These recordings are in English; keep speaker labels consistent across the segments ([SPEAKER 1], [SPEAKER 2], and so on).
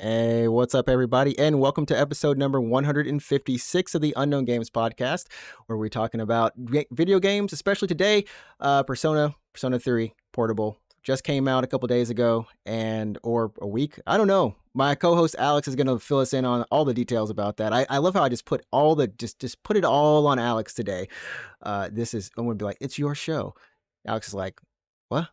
[SPEAKER 1] Hey, what's up, everybody? And welcome to episode number 156 of the Unknown Games podcast, where we're talking about video games, especially today. Persona 3 Portable just came out a couple days ago, or a week. I don't know. My co-host Alex is going to fill us in on all the details about that. I love how I just put just put it all on Alex today. I'm going to be like, it's your show. Alex is like, what?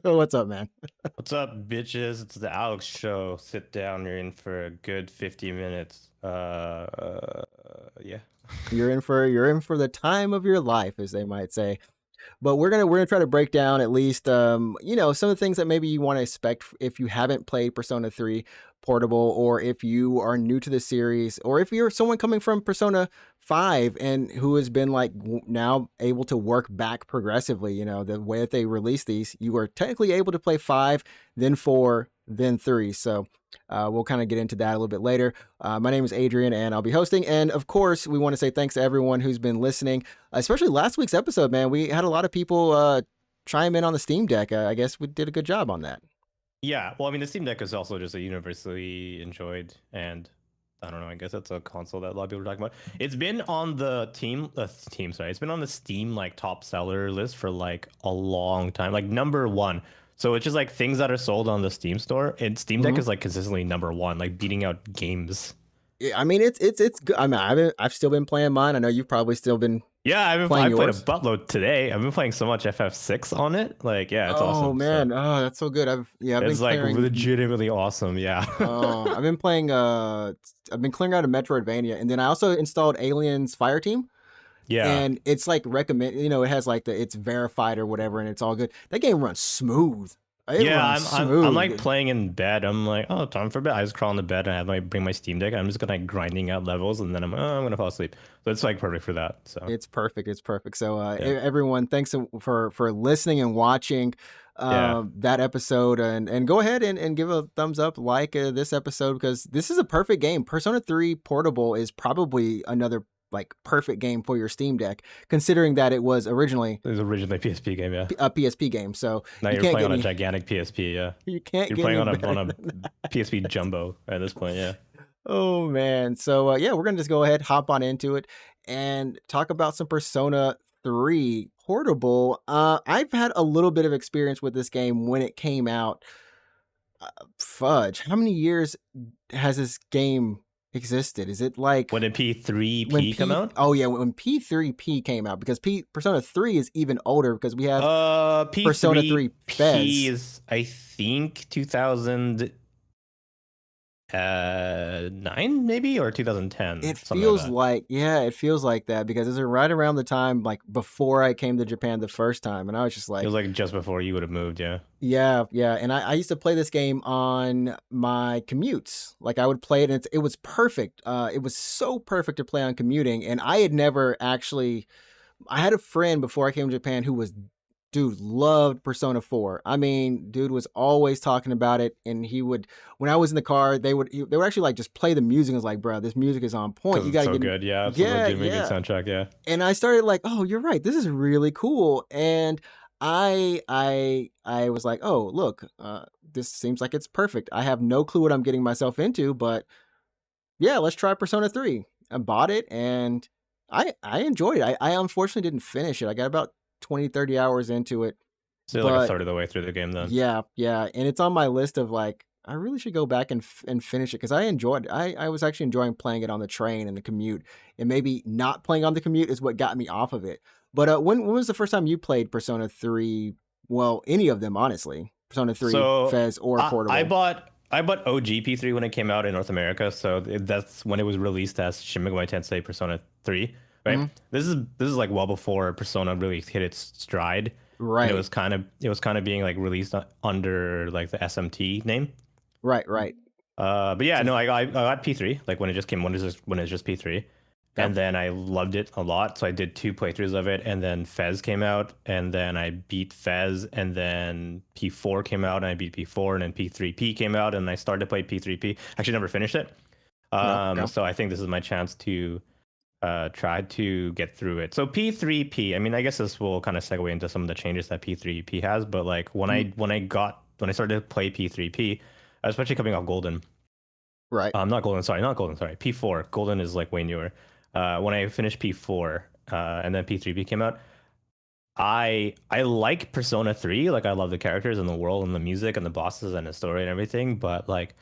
[SPEAKER 1] What's up, man?
[SPEAKER 2] What's up, bitches? It's the Alex Show. Sit down. You're in for a good 50 minutes. Yeah.
[SPEAKER 1] You're in for the time of your life, as they might say. But we're gonna try to break down at least some of the things that maybe you want to expect if you haven't played Persona 3 Portable, or if you are new to the series, or if you're someone coming from Persona 5 and who has been like now able to work back progressively. The way that they release these, you are technically able to play 5, then 4, then 3. So we'll kind of get into that a little bit later. My name is Adrian, and I'll be hosting. And of course, we want to say thanks to everyone who's been listening, especially last week's episode, man. We had a lot of people chime in on the Steam Deck. I guess we did a good job on that.
[SPEAKER 2] Yeah, well, I mean, the Steam Deck is also just a universally enjoyed, and I don't know, I guess that's a console that a lot of people are talking about. It's been on the it's been on the Steam like top seller list for like a long time, like number one. So it's just like things that are sold on the Steam store, and Steam Deck is like consistently number one, like beating out games.
[SPEAKER 1] Yeah, I mean it's good. I mean, I've still been playing mine. I know you've probably still been.
[SPEAKER 2] Yeah, I played a buttload today. I've been playing so much FF6 on it. Like, yeah, it's awesome.
[SPEAKER 1] Oh man, so. That's so good.
[SPEAKER 2] It's like legitimately awesome. Yeah.
[SPEAKER 1] I've been playing. I've been clearing out a Metroidvania, and then I also installed Aliens Fireteam.
[SPEAKER 2] Yeah,
[SPEAKER 1] and it's like recommend. It has like it's verified or whatever, and it's all good. That game runs smooth.
[SPEAKER 2] I'm like playing in bed. I'm like, oh, time for bed. I just crawl into bed and I bring my Steam Deck. I'm just gonna like grinding out levels, and then I'm gonna fall asleep. So it's like perfect for that. So
[SPEAKER 1] it's perfect. So everyone, thanks for listening and watching that episode, and go ahead and give a thumbs up, like this episode, because this is a perfect game. Persona 3 Portable is probably another like perfect game for your Steam Deck, considering that it was originally
[SPEAKER 2] a PSP game, yeah,
[SPEAKER 1] a PSP game. So
[SPEAKER 2] now you're playing on a gigantic PSP, yeah.
[SPEAKER 1] You can't.
[SPEAKER 2] You're playing on a PSP Jumbo at this point, yeah.
[SPEAKER 1] Oh man, so we're gonna just go ahead, hop on into it, and talk about some Persona 3 Portable. I've had a little bit of experience with this game when it came out. Fudge, how many years has this game existed? Is it like
[SPEAKER 2] when did P3P come out?
[SPEAKER 1] Oh yeah, when P3P came out, because Persona 3 is even older, because we have Persona 3
[SPEAKER 2] FES is I think 2009 maybe, or 2010.
[SPEAKER 1] It feels like it feels like that, because it's right around the time like before I came to Japan the first time, and I was just like,
[SPEAKER 2] it was like just before you would have moved.
[SPEAKER 1] Yeah, and I used to play this game on my commutes. Like I would play it, and it was perfect. It was so perfect to play on commuting, and I had never actually. I had a friend before I came to Japan who loved Persona 4. I mean, dude was always talking about it, and he would, when I was in the car, they would actually like just play the music. I was like, bro, this music is on point.
[SPEAKER 2] You gotta get good, yeah. It's a good soundtrack, yeah.
[SPEAKER 1] And I started like, oh, you're right, this is really cool. And I was like, oh, look, this seems like it's perfect. I have no clue what I'm getting myself into, but yeah, let's try Persona 3. I bought it, and I enjoyed it. I unfortunately didn't finish it. I got about 20-30 hours into it.
[SPEAKER 2] So like a third of the way through the game then.
[SPEAKER 1] Yeah, and it's on my list of like, I really should go back and finish it, because I enjoyed it. I was actually enjoying playing it on the train and the commute, and maybe not playing on the commute is what got me off of it. But when was the first time you played Persona 3? Well, any of them, honestly. Persona 3, FES, or Portable.
[SPEAKER 2] I bought OG P3 when it came out in North America, so that's when it was released as Shin Megami Tensei Persona 3. Right. Mm-hmm. This is like well before Persona really hit its stride.
[SPEAKER 1] Right.
[SPEAKER 2] And it was kind of being like released under like the SMT name.
[SPEAKER 1] Right.
[SPEAKER 2] But yeah, no, I got P3 like when it just P3, and then I loved it a lot. So I did 2 playthroughs of it, and then FES came out, and then I beat FES, and then P4 came out, and I beat P4, and then P3P came out, and I started to play P3P. Actually, never finished it. So I think this is my chance to try to get through it. So P3P, I mean, I guess this will kind of segue into some of the changes that P3P has, but like when I started to play P3P, especially coming off Golden.
[SPEAKER 1] Right.
[SPEAKER 2] Not Golden. Sorry, not Golden. Sorry, P4. Golden is like way newer. When I finished P4, and then P3P came out, I like Persona 3. Like I love the characters and the world and the music and the bosses and the story and everything. But like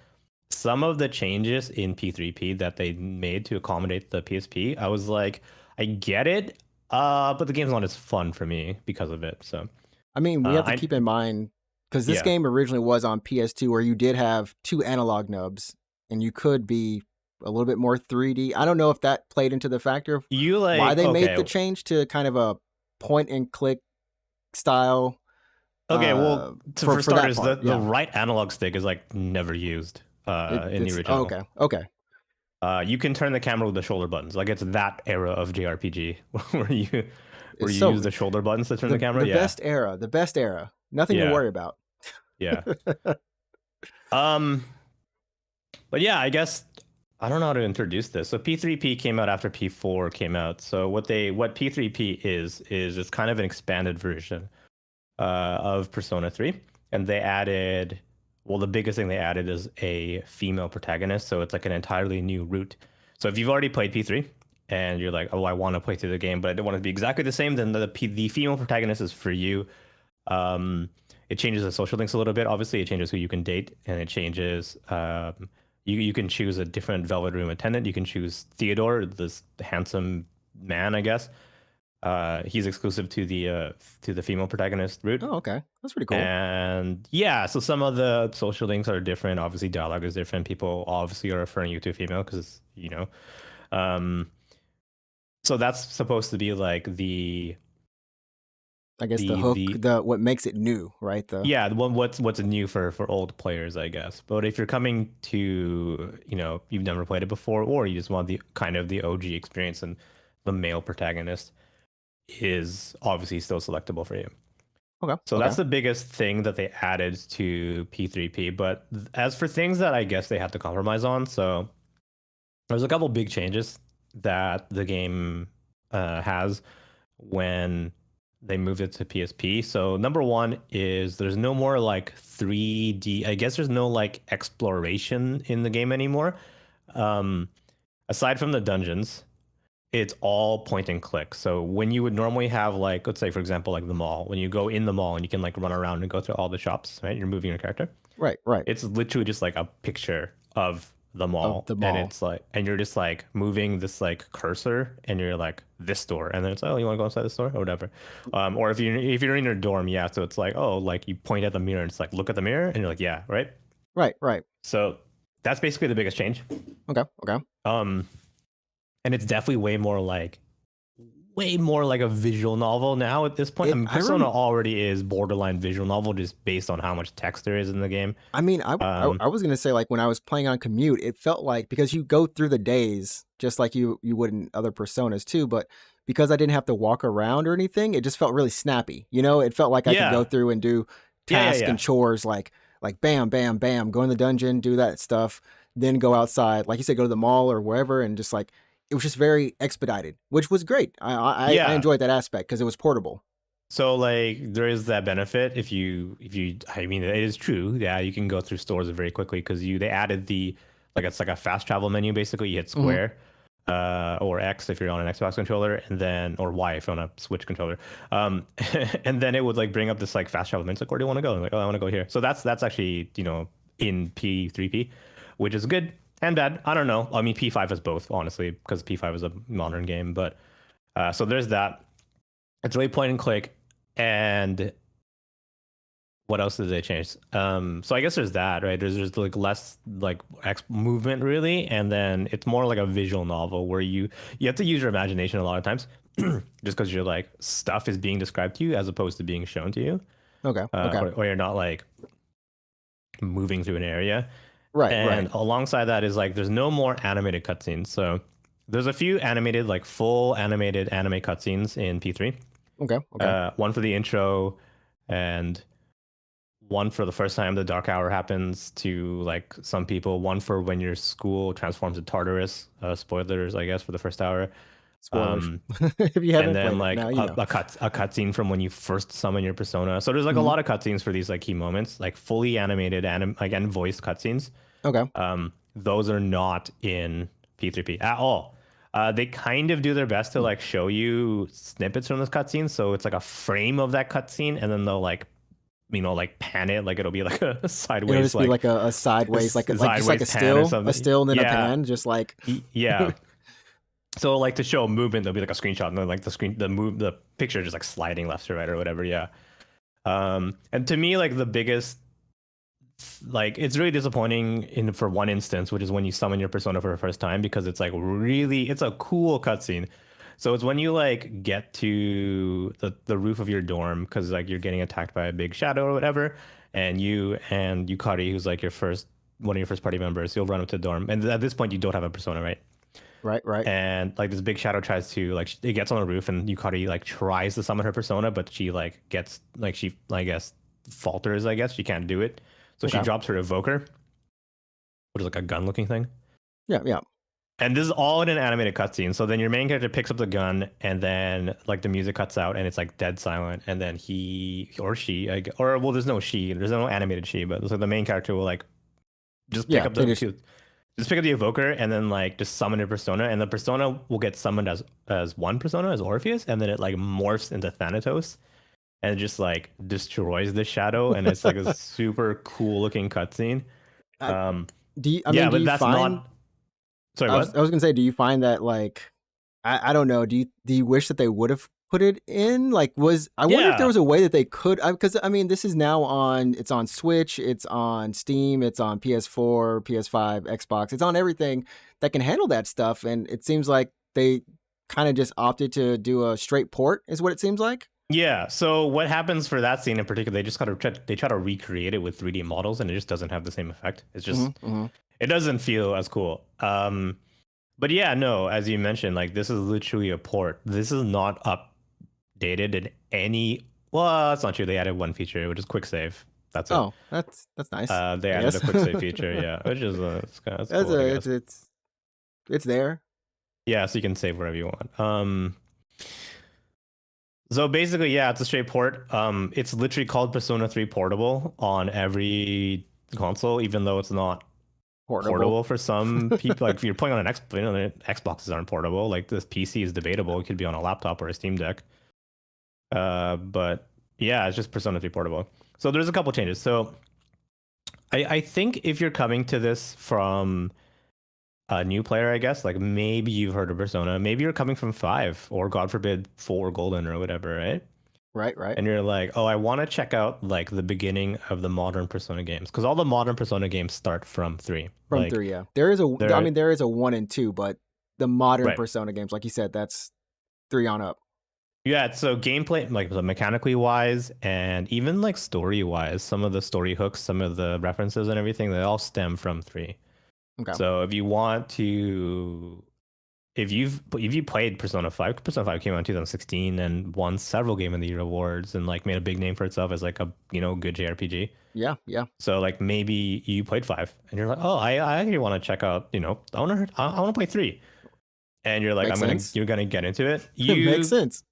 [SPEAKER 2] some of the changes in P3P that they made to accommodate the PSP, I was like, I get it. But the game's not as fun for me because of it. So
[SPEAKER 1] I mean, we have to
[SPEAKER 2] I
[SPEAKER 1] keep in mind because this
[SPEAKER 2] yeah.
[SPEAKER 1] game originally was on PS2, where you did have two analog nubs, and you could be a little bit more 3D. I don't know if that played into the factor of
[SPEAKER 2] You
[SPEAKER 1] why
[SPEAKER 2] like
[SPEAKER 1] they made
[SPEAKER 2] okay.
[SPEAKER 1] the change to kind of a point and click style.
[SPEAKER 2] Okay, well, for
[SPEAKER 1] For that
[SPEAKER 2] starters,
[SPEAKER 1] part,
[SPEAKER 2] the
[SPEAKER 1] yeah.
[SPEAKER 2] right analog stick is like never used in the
[SPEAKER 1] It's oh,
[SPEAKER 2] original.
[SPEAKER 1] okay, okay.
[SPEAKER 2] You can turn the camera with the shoulder buttons. Like it's that era of JRPG where
[SPEAKER 1] It's
[SPEAKER 2] you use
[SPEAKER 1] so
[SPEAKER 2] the shoulder buttons to turn the camera.
[SPEAKER 1] the
[SPEAKER 2] Yeah,
[SPEAKER 1] best era, the best era. Nothing to
[SPEAKER 2] yeah,
[SPEAKER 1] worry about.
[SPEAKER 2] yeah. Um, but yeah, I guess I don't know how to introduce this. So P3P came out after P4 came out. So what P3P is it's kind of an expanded version of Persona 3, and they added, well, the biggest thing they added is a female protagonist, so it's like an entirely new route. So if you've already played P3 and you're like, oh, I want to play through the game, but I don't want it to be exactly the same, then the female protagonist is for you. It changes the social links a little bit. Obviously, it changes who you can date, and it changes. You can choose a different Velvet Room attendant. You can choose Theodore, this handsome man, I guess. He's exclusive to the female protagonist route.
[SPEAKER 1] Oh, okay, that's pretty cool.
[SPEAKER 2] And yeah, so some of the social links are different. Obviously, dialogue is different. People obviously are referring you to a female because um, so that's supposed to be like
[SPEAKER 1] I guess the hook,
[SPEAKER 2] the
[SPEAKER 1] the what makes it new, right? The
[SPEAKER 2] yeah, what's new for old players, I guess. But if you're coming to you've never played it before, or you just want the kind of the OG experience, and the male protagonist is obviously still selectable for you.
[SPEAKER 1] okay,
[SPEAKER 2] So
[SPEAKER 1] okay.
[SPEAKER 2] that's the biggest thing that they added to P3P. But as for things that I guess they had to compromise on, so there's a couple big changes that the game has when they moved it to PSP. So number one is there's no more like 3D. I guess there's no like exploration in the game anymore. Aside from the dungeons, it's all point and click. So when you would normally have like, let's say for example, like the mall, when you go in the mall and you can like run around and go through all the shops, right? You're moving your character.
[SPEAKER 1] Right, right.
[SPEAKER 2] It's literally just like a picture of the
[SPEAKER 1] Of
[SPEAKER 2] mall,
[SPEAKER 1] the
[SPEAKER 2] and
[SPEAKER 1] mall.
[SPEAKER 2] it's like, and you're just like moving this like cursor, and you're like this store, and then it's like, oh, you want to go inside the store or whatever. Or if you're in your dorm, yeah. So it's like, oh, like you point at the mirror and it's like, look at the mirror, and you're like, yeah, right.
[SPEAKER 1] Right, right.
[SPEAKER 2] So that's basically the biggest change.
[SPEAKER 1] Okay, okay.
[SPEAKER 2] And it's definitely way more like a visual novel now at this point. I mean, Persona already is borderline visual novel just based on how much text there is in the game.
[SPEAKER 1] I mean, I was gonna say, like, when I was playing on commute, it felt like, because you go through the days just like you would in other personas too, but because I didn't have to walk around or anything, it just felt really snappy. It felt like I could go
[SPEAKER 2] Yeah,
[SPEAKER 1] through and do tasks and chores, like bam, bam, bam, go in the dungeon, do that stuff, then go outside, like you said, go to the mall or wherever, and just like it was just very expedited, which was great. I
[SPEAKER 2] yeah.
[SPEAKER 1] enjoyed that aspect because it was portable.
[SPEAKER 2] So like there is that benefit if you I mean it is true. Yeah, you can go through stores very quickly because they added the like it's like a fast travel menu basically. You hit
[SPEAKER 1] Hmm.
[SPEAKER 2] square or X if you're on an Xbox controller, and then or Y if you're on a Switch controller. And then it would like bring up this like fast travel menu. It's like, where do you want to go? I'm like, oh, I want to go here. So that's actually in P3P, which is good and bad. I don't know. I mean P5 is both honestly because P5 is a modern game, but so there's that. It's really point and click. And what else did they change? So I guess there's that, right? There's like less like movement really, and then it's more like a visual novel where you have to use your imagination a lot of times, just because you're like stuff is being described to you as opposed to being shown to you,
[SPEAKER 1] Okay, okay.
[SPEAKER 2] or you're not like moving through an area.
[SPEAKER 1] Right,
[SPEAKER 2] And
[SPEAKER 1] right.
[SPEAKER 2] alongside that is like there's no more animated cutscenes. So there's a few animated like full animated anime cutscenes in P3.
[SPEAKER 1] Okay, okay.
[SPEAKER 2] One for the intro, and one for the first time the Dark Hour happens to like some people. One for when your school transforms to Tartarus. Spoilers, I guess, for the first hour.
[SPEAKER 1] Spoilers.
[SPEAKER 2] Um,
[SPEAKER 1] If you
[SPEAKER 2] and
[SPEAKER 1] haven't
[SPEAKER 2] then
[SPEAKER 1] played it,
[SPEAKER 2] like
[SPEAKER 1] now you know.
[SPEAKER 2] a cutscene from when you first summon your persona. So there's like a
[SPEAKER 1] Mhm.
[SPEAKER 2] lot of cutscenes for these like key moments, like fully animated and voiced cutscenes.
[SPEAKER 1] Okay.
[SPEAKER 2] Those are not in P3P at all. They kind of do their best to
[SPEAKER 1] Hmm.
[SPEAKER 2] like show you snippets from this cutscene, so it's like a frame of that cutscene, and then they'll like like pan it, like it'll be like a
[SPEAKER 1] It'll
[SPEAKER 2] sideways
[SPEAKER 1] just be
[SPEAKER 2] like
[SPEAKER 1] like a sideways, like just like
[SPEAKER 2] sideways pan or
[SPEAKER 1] a
[SPEAKER 2] something.
[SPEAKER 1] still and then a
[SPEAKER 2] Yeah,
[SPEAKER 1] pan, just like
[SPEAKER 2] yeah. So like to show movement, there'll be like a screenshot, and then like the picture just like sliding left to right or whatever. Yeah. And to me, like the biggest, like it's really disappointing in for one instance, which is when you summon your persona for the first time, because it's like really, it's a cool cutscene. So it's when you like get to the roof of your dorm because like you're getting attacked by a big shadow or whatever, and you and Yukari, who's like your first one of your first party members, you'll run up to the dorm, and at this point you don't have a persona, right?
[SPEAKER 1] right, right.
[SPEAKER 2] And like this big shadow tries to like it gets on the roof, and Yukari like tries to summon her persona, but she like gets like she I guess falters. I guess she can't do it, so she
[SPEAKER 1] Okay.
[SPEAKER 2] drops her evoker, which is like a gun looking thing.
[SPEAKER 1] Yeah, yeah.
[SPEAKER 2] And this is all in an animated cutscene. So then your main character picks up the gun, and then like the music cuts out, and it's like dead silent. And then he or she, or well, there's no she, there's no animated she, but so the main character will like just pick
[SPEAKER 1] Yeah,
[SPEAKER 2] up
[SPEAKER 1] they
[SPEAKER 2] the
[SPEAKER 1] just
[SPEAKER 2] just pick up the evoker, and then like just summon a persona, and the persona will get summoned as one persona, as Orpheus, and then it like morphs into Thanatos, and it just like destroys the shadow, and it's like a super cool looking cutscene.
[SPEAKER 1] I,
[SPEAKER 2] Um,
[SPEAKER 1] I mean,
[SPEAKER 2] yeah,
[SPEAKER 1] do
[SPEAKER 2] but
[SPEAKER 1] you
[SPEAKER 2] that's
[SPEAKER 1] find
[SPEAKER 2] not. Sorry, what?
[SPEAKER 1] I was gonna say, do you find that like I don't know, do you wish that they would have put it in? Like was I wonder if there
[SPEAKER 2] Yeah,
[SPEAKER 1] was a way that they could, because I mean this is now on, it's on Switch, it's on Steam, it's on PS4, PS5, Xbox, it's on everything that can handle that stuff, and it seems like they kind of just opted to do a straight port, is what it seems like.
[SPEAKER 2] yeah. So what happens for that scene in particular? They just they try to recreate it with 3D models, and it just doesn't have the same effect. It's just
[SPEAKER 1] Mm-hmm.
[SPEAKER 2] it doesn't feel as cool. But yeah, no, as you mentioned, like this is literally a port. This is not updated in any. Well, that's not true. They added one feature, which is quick save. That's it.
[SPEAKER 1] Oh, that's nice.
[SPEAKER 2] They
[SPEAKER 1] I
[SPEAKER 2] added
[SPEAKER 1] guess
[SPEAKER 2] a quick save feature, yeah, which is it's
[SPEAKER 1] that's
[SPEAKER 2] cool, I
[SPEAKER 1] a
[SPEAKER 2] guess.
[SPEAKER 1] it's there.
[SPEAKER 2] Yeah, so you can save wherever you want. So basically, yeah, it's a straight port. It's literally called Persona 3 Portable on every console, even though it's not
[SPEAKER 1] Portable.
[SPEAKER 2] portable for some people. Like if you're playing on an the Xboxes aren't portable. Like this PC is debatable. It could be on a laptop or a Steam Deck. But yeah, it's just Persona 3 Portable. So there's a couple changes. So I think if you're coming to this from a new player, I guess, like maybe you've heard of Persona, maybe you're coming from 5 or God forbid 4 Golden or whatever, right?
[SPEAKER 1] Right, right.
[SPEAKER 2] And you're like, oh, I want to check out like the beginning of the modern Persona games, because all the modern Persona games start from 3.
[SPEAKER 1] From
[SPEAKER 2] Like
[SPEAKER 1] 3, yeah. There is I
[SPEAKER 2] they're
[SPEAKER 1] mean there is a 1 and 2, but the modern
[SPEAKER 2] right.
[SPEAKER 1] Persona games, like you said, that's 3 on up.
[SPEAKER 2] Yeah, so gameplay, like mechanically wise, and even like story wise, some of the story hooks, some of the references and everything, they all stem from 3.
[SPEAKER 1] Okay.
[SPEAKER 2] So if you want to, if you played Persona 5, Persona 5 came out in 2016 and won several Game of the Year awards and like made a big name for itself as like a good JRPG.
[SPEAKER 1] Yeah, yeah.
[SPEAKER 2] So like maybe you played 5 and you're like, oh, I actually want to check out, I want to play 3, and you're like,
[SPEAKER 1] Makes sense.
[SPEAKER 2] you're gonna get into it.
[SPEAKER 1] Makes sense.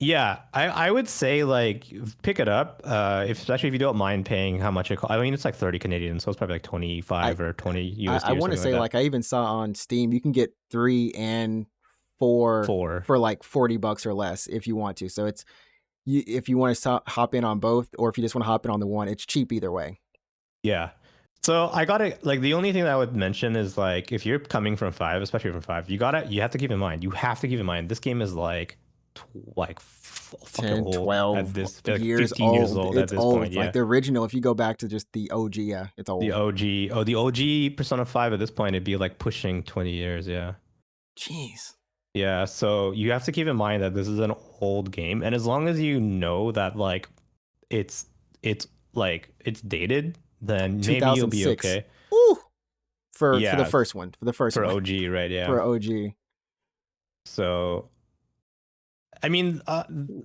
[SPEAKER 2] Yeah, I would say like pick it up, especially if you don't mind paying how much it costs. I mean, it's like 30 Canadian, so it's probably like 25
[SPEAKER 1] I
[SPEAKER 2] or 20 USD
[SPEAKER 1] I
[SPEAKER 2] or
[SPEAKER 1] want to
[SPEAKER 2] something
[SPEAKER 1] say,
[SPEAKER 2] like
[SPEAKER 1] like I even saw on Steam you can get 3 and 4
[SPEAKER 2] that.
[SPEAKER 1] for like $40 or less if you want to. So it's if you want to hop in on both, or if you just want to hop in on the one, it's cheap either way.
[SPEAKER 2] Yeah. So I gotta like the only thing that I would mention is like if you're coming from 5, especially from 5, you have to keep in mind. You have to keep in mind this game is like fucking
[SPEAKER 1] 10,
[SPEAKER 2] old
[SPEAKER 1] 12
[SPEAKER 2] at this like
[SPEAKER 1] years
[SPEAKER 2] 15 years
[SPEAKER 1] old.
[SPEAKER 2] old at
[SPEAKER 1] It's
[SPEAKER 2] this
[SPEAKER 1] old.
[SPEAKER 2] point. Yeah.
[SPEAKER 1] Like the original, if you go back to just the OG, yeah, it's
[SPEAKER 2] The
[SPEAKER 1] old.
[SPEAKER 2] OG, the OG Persona 5 at this point it'd be like pushing 20 years. Yeah.
[SPEAKER 1] Jeez.
[SPEAKER 2] Yeah, so you have to keep in mind that this is an old game, and as long as you know that like it's it's dated, then maybe you'll be
[SPEAKER 1] 2006.
[SPEAKER 2] okay.
[SPEAKER 1] Ooh. For the
[SPEAKER 2] Yeah,
[SPEAKER 1] first one. For the first
[SPEAKER 2] for
[SPEAKER 1] one.
[SPEAKER 2] OG, right? Yeah.
[SPEAKER 1] For OG.
[SPEAKER 2] So I mean, a